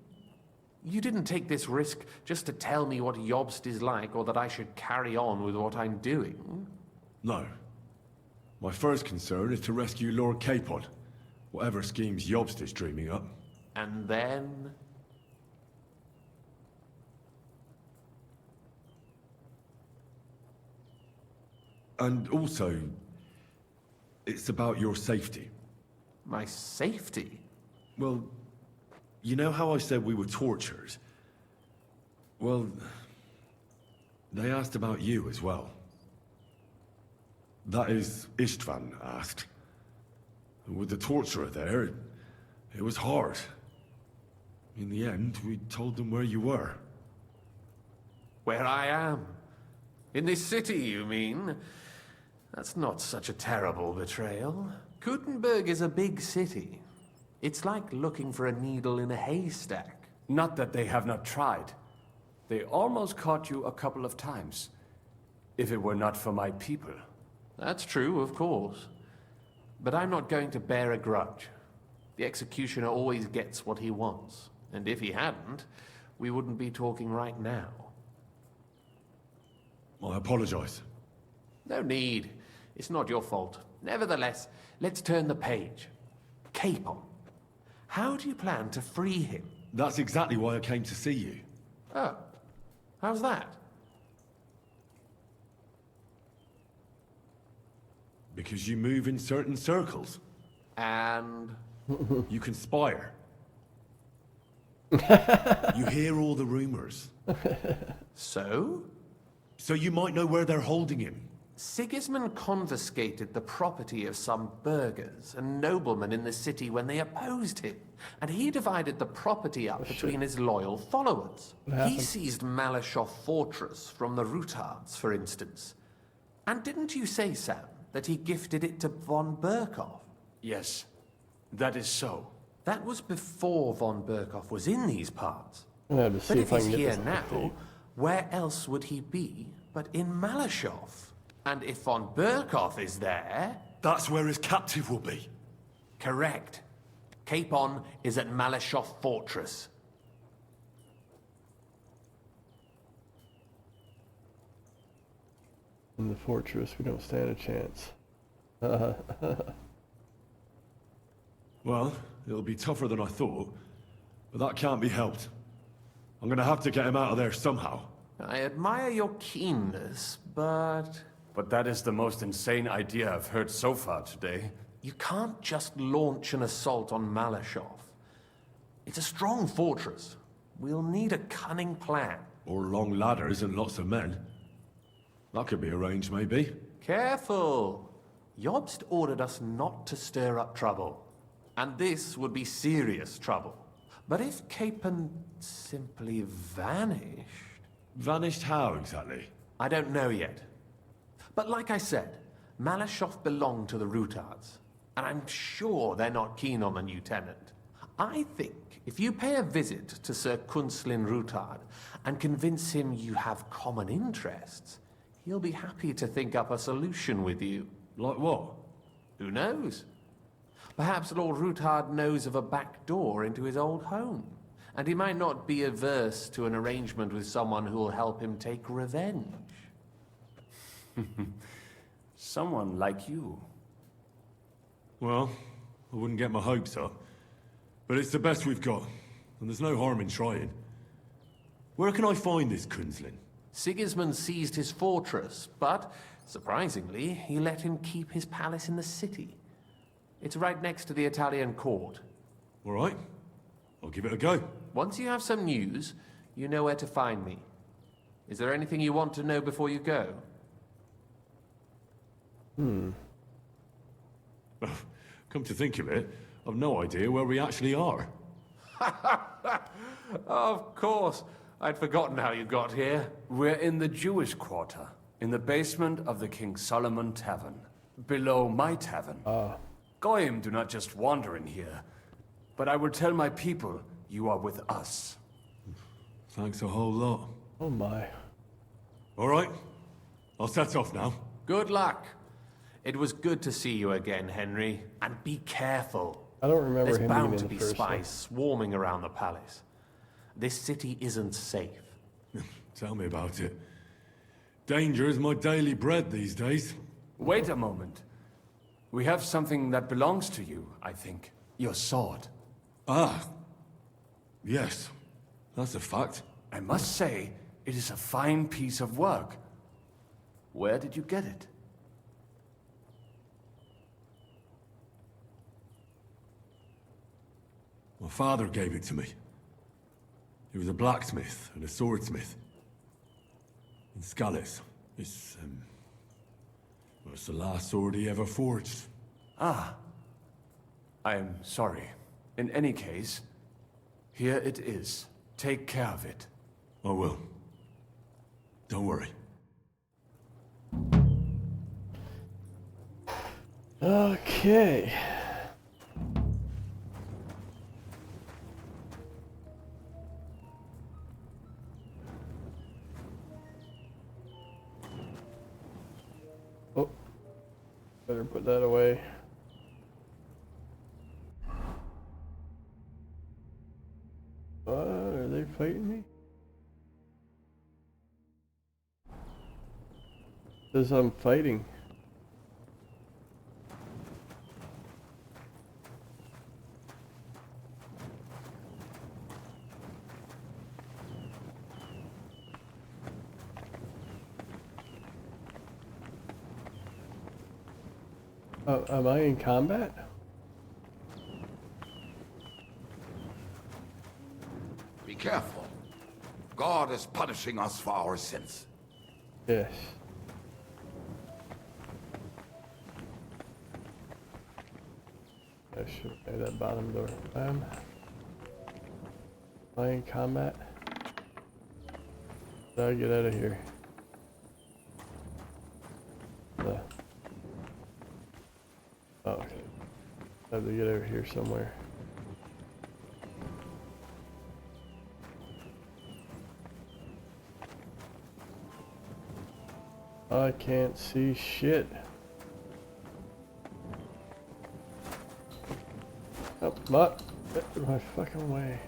You didn't take this risk just to tell me what Jobst is like, or that I should carry on with what I'm doing. No. My first concern is to rescue Lord Capon, whatever schemes Jobst is dreaming up. And then... And also, it's about your safety. My safety? Well, you know how I said we were tortured? Well, they asked about you as well. That is, Istvan asked. And with the torturer there, it was hard. In the end, we told them where you were. Where I am? In this city, you mean? That's not such a terrible betrayal. Gutenberg is a big city. It's like looking for a needle in a haystack. Not that they have not tried. They almost caught you a couple of times. If it were not for my people. That's true, of course. But I'm not going to bear a grudge. The executioner always gets what he wants. And if he hadn't, we wouldn't be talking right now. I apologize. No need. It's not your fault. Nevertheless, let's turn the page. Capon. How do you plan to free him? That's exactly why I came to see you. Oh. How's that? Because you move in certain circles. And? You conspire. You hear all the rumors. So? So you might know where they're holding him. Sigismund confiscated the property of some burghers and noblemen in the city when they opposed him, and he divided the property up between his loyal followers. He seized Malashov Fortress from the Rutards, for instance. And didn't you say, Sam, that he gifted it to von Berkhoff? Yes, that is so. That was before von Berkhoff was in these parts. Yeah, to see But if if I he's can get here this now, update. where else would he be but in Malashov? And if von Berkhoff is there... That's where his captive will be. Correct. Capon is at Malashov Fortress. In the fortress, we don't stand a chance. Well, it'll be tougher than I thought, but that can't be helped. I'm gonna have to get him out of there somehow. I admire your keenness, but... But that is the most insane idea I've heard so far today. You can't just launch an assault on Malashov. It's a strong fortress. We'll need a cunning plan. Or long ladders and lots of men. That could be arranged, maybe. Careful! Jobst ordered us not to stir up trouble. And this would be serious trouble. But if Capon simply vanished... Vanished how, exactly? I don't know yet. But like I said, Malashov belonged to the Rutards. And I'm sure they're not keen on the new tenant. I think if you pay a visit to Sir Kunslin Rutard and convince him you have common interests, he'll be happy to think up a solution with you. Like what? Who knows? Perhaps Lord Ruthard knows of a back door into his old home, and he might not be averse to an arrangement with someone who will help him take revenge. Someone like you. Well, I wouldn't get my hopes up. But it's the best we've got, and there's no harm in trying. Where can I find this Kunzlin? Sigismund seized his fortress, but, surprisingly, he let him keep his palace in the city. It's right next to the Italian court. All right. I'll give it a go. Once you have some news, you know where to find me. Is there anything you want to know before you go? Come to think of it, I've no idea where we actually are. Of course. I'd forgotten how you got here. We're in the Jewish quarter, in the basement of the King Solomon Tavern, below my tavern. Goyim do not just wander in here, but I will tell my people you are with us. Thanks a whole lot. Oh my. All right. I'll set off now. Good luck. It was good to see you again, Henry. And be careful. I don't remember There's him bound being to in the be first spies one. swarming around the palace. This city isn't safe. Tell me about it. Danger is my daily bread these days. Wait a moment. We have something that belongs to you, I think. Your sword. Ah. Yes. That's a fact. I must say, it is a fine piece of work. Where did you get it? My father gave it to me. He was a blacksmith and a swordsmith. In Scales. Well, it's the last sword he ever forged. Ah. I am sorry. In any case, here it is. Take care of it. I will. Don't worry. Okay. Oh. Better put that away. What? Are they fighting me? Says I'm fighting. Oh, am I in combat? Be careful. God is punishing us for our sins. Yes. I should pay that bottom door. Am I in combat? Gotta get out of here. Oh, okay. Have to get over here somewhere. I can't see shit. Oh, not get my fucking way.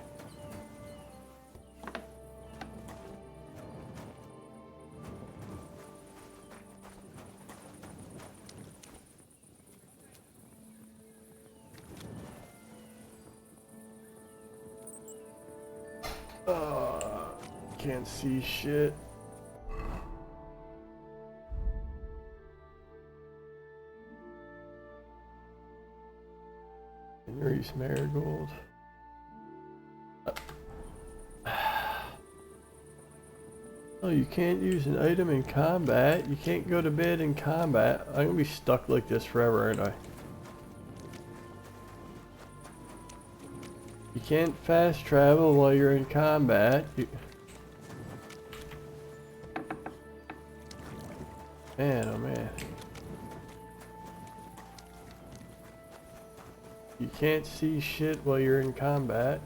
Can't see shit. Henry's Marigold. Oh, you can't use an item in combat. You can't go to bed in combat. I'm gonna be stuck like this forever, aren't I? You can't fast travel while you're in combat. Man, oh man. You can't see shit while you're in combat.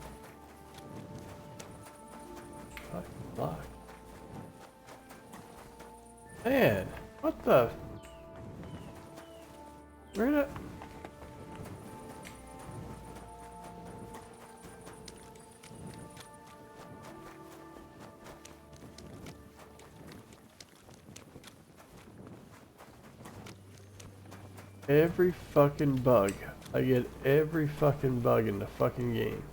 Fucking block. Man, what the? Where the... Every fucking bug. I get every fucking bug in the fucking game.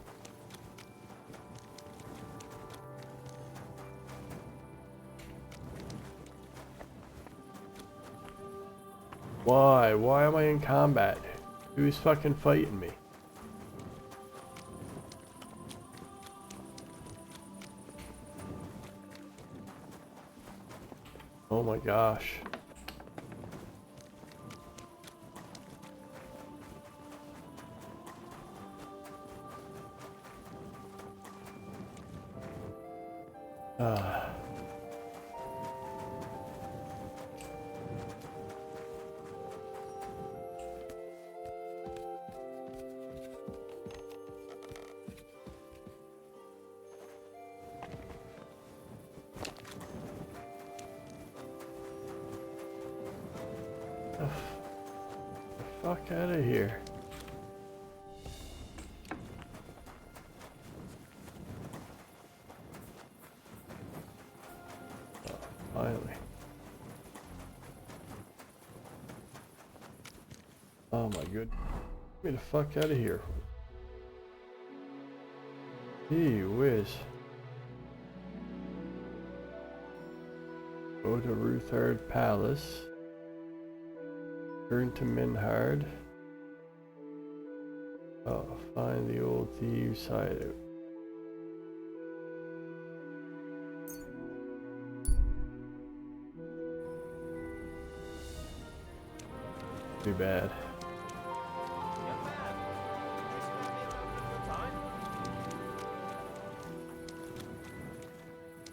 Why? Why am I in combat? Who's fucking fighting me? Oh my gosh. Fuck out of here. Oh, finally. Oh my good. Get me the fuck out of here. Gee whiz. Go to Ruthard Palace. Turn to Menhard. Oh, find the old thieves' hideout. Too bad.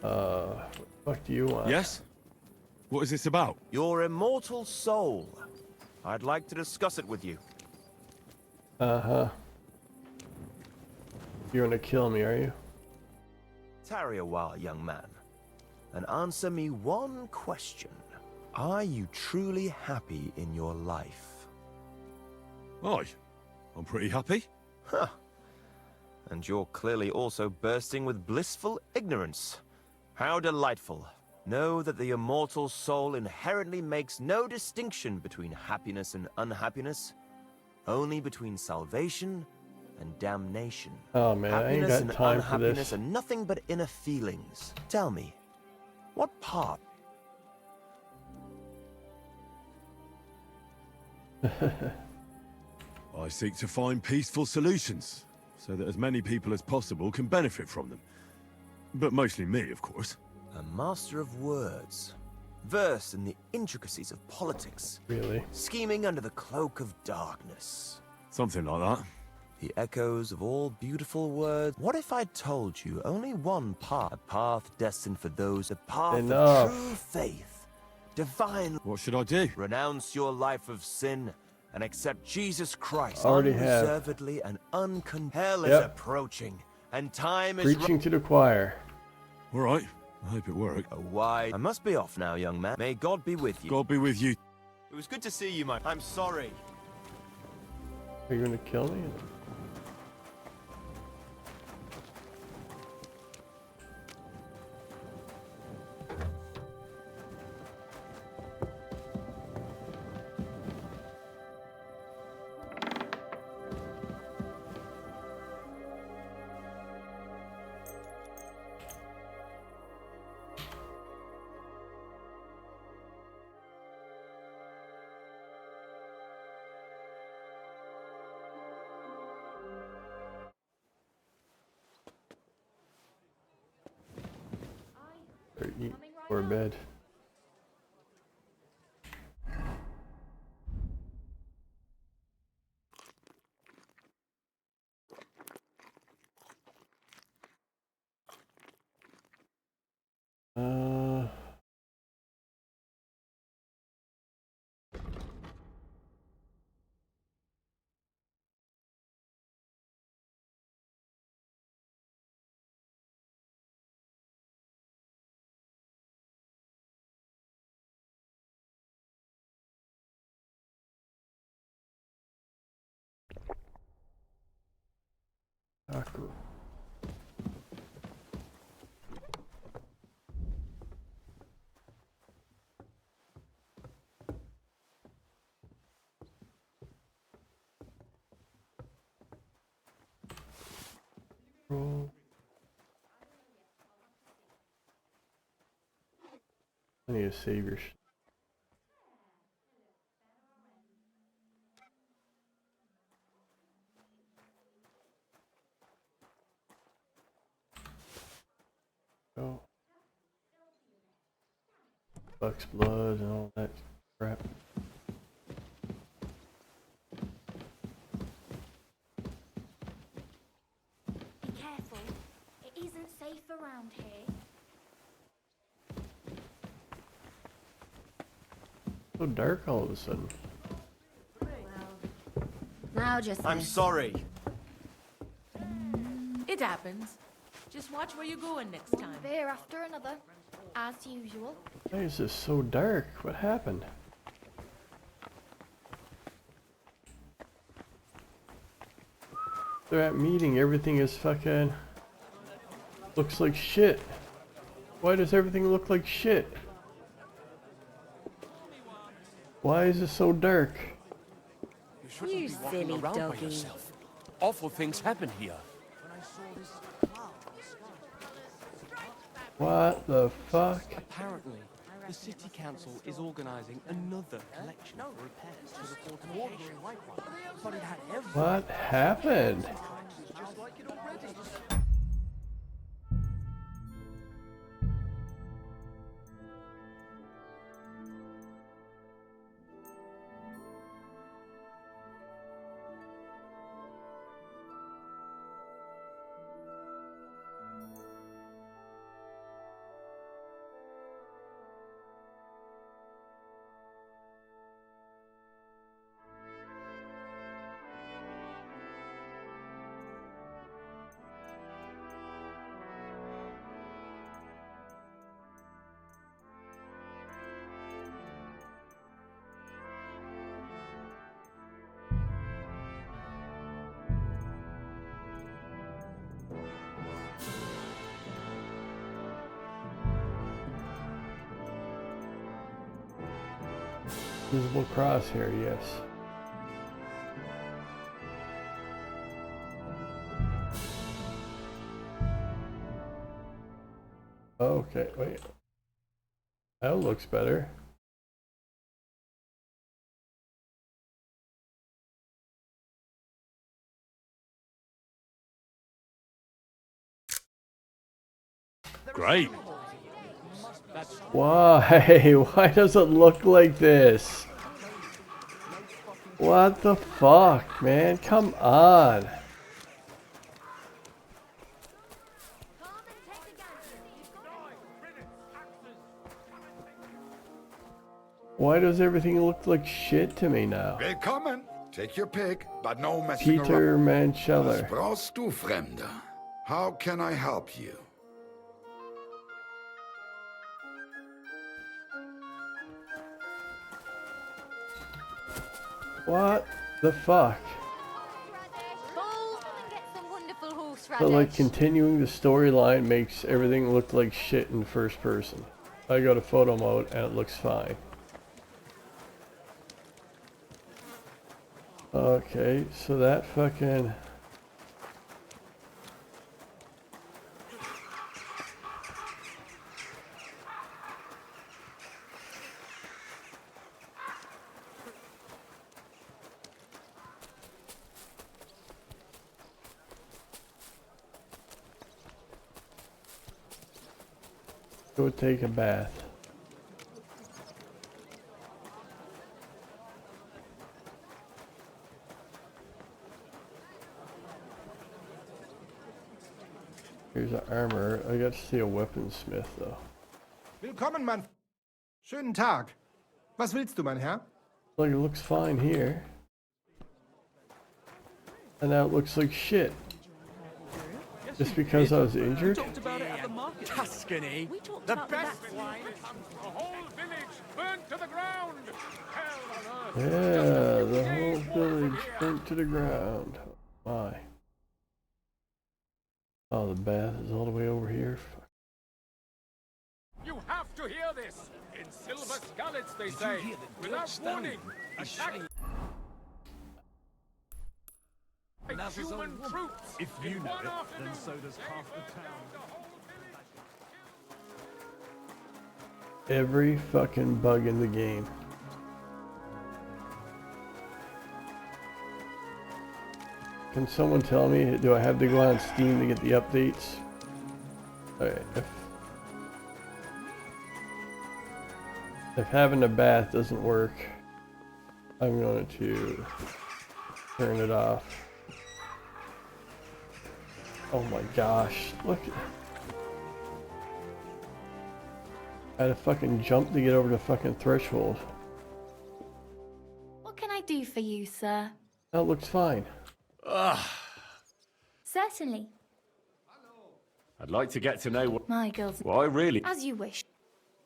What the fuck do you want? Yes? What is this about? Your immortal soul. I'd like to discuss it with you. Uh-huh. You're gonna kill me, are you? Tarry a while, young man, and answer me one question. Are you truly happy in your life? Aye, I'm pretty happy. Huh. And you're clearly also bursting with blissful ignorance. How delightful. Know that the immortal soul inherently makes no distinction between happiness and unhappiness, only between salvation and damnation. Oh man, Happiness I ain't got time and for unhappiness this. are nothing but inner feelings. Tell me, what part? I seek to find peaceful solutions, so that as many people as possible can benefit from them. But mostly me, of course. A master of words, versed in the intricacies of politics. Really? Scheming under the cloak of darkness. Something like that. The echoes of all beautiful words. What if I told you only one path, a path destined for those, a path Enough. of true faith, divine. What should I do? Renounce your life of sin and accept Jesus Christ Already have. unreservedly and unconditionally. Hell is Yep. approaching, and time is Preaching to the choir. All right. I hope it worked. why. I must be off now, young man. May God be with you. God be with you. It was good to see you, my. I'm sorry. Are you gonna kill me? Or eat or bed. Taco. Roll. I need to save your Oh. Buck's blood and all that crap. Be careful. It isn't safe around here. So dark all of a sudden. Now just I'm this. sorry. It happens. Just watch where you're going next time. One beer after another, as usual. Why is this so dark? What happened? They're at meeting, everything is fucking looks like shit. Why does everything look like shit? Why is it so dark? You shouldn't You be walking silly around by doggy. yourself. Awful things happen here. What the fuck? Apparently, the city council is organising another collection for repairs to the fortification. But it had every... What happened? Visible crosshair, yes. Okay, wait. That looks better. Great. Why? Why does it look like this? What the fuck, man? Come on. Why does everything look like shit to me now? Willkommen. Take your pick, but no messing Peter around. Mancheller. Was brauchst du, Fremder? How can I help you? What the fuck? Balls, come and get some wonderful horseradish. But like continuing the storyline makes everything look like shit in first person. I go to photo mode and it looks fine. Okay, so that fucking... Go take a bath. Here's an armor. I got to see a weaponsmith though. Willkommen, Mann. Schönen Tag. Was willst du, mein Herr? Like it looks fine here. And now it looks like shit. Just because I was injured? Tuscany, the best wine. The whole village burnt to the ground. Hell on earth. Yeah, the whole village burnt to the ground. My. Oh, the bath is all the way over here. You have to hear this! In silver scarlets, they say, without warning, attack by human troops! If you know it, then so does half the town. Every fucking bug in the game. Can someone tell me, do I have to go on Steam to get the updates? Alright, if having a bath doesn't work, I'm going to turn it off. Oh my gosh, look. I had to fucking jump to get over the fucking threshold. What can I do for you, sir? That looks fine. Certainly. I'd like to get to know what... My girls. Why, really? As you wish.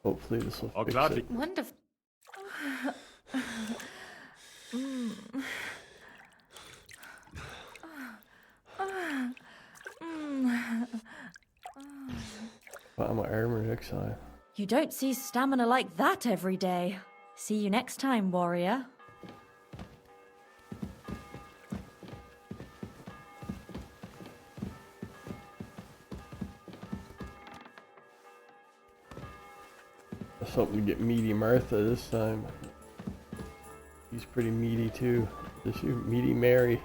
Hopefully this will I'll fix gladly... it. Wonderful. But I'm an armor next time. You don't see stamina like that every day. See you next time, warrior. Something to get meaty Martha this time. He's pretty meaty too. Is she meaty Mary?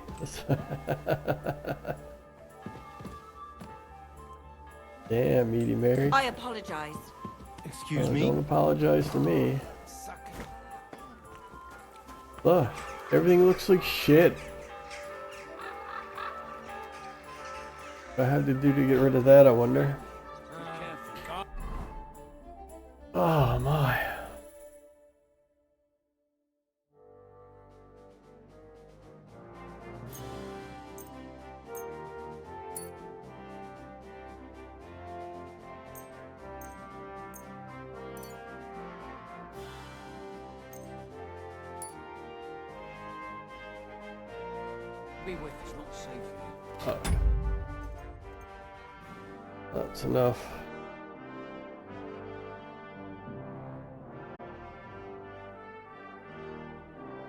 Damn, meaty Mary. I apologize. Excuse Oh, me? don't apologize to me. Look, everything looks like shit. What I have to do to get rid of that, I wonder. Oh my. Be with us, not safe. Okay. That's enough.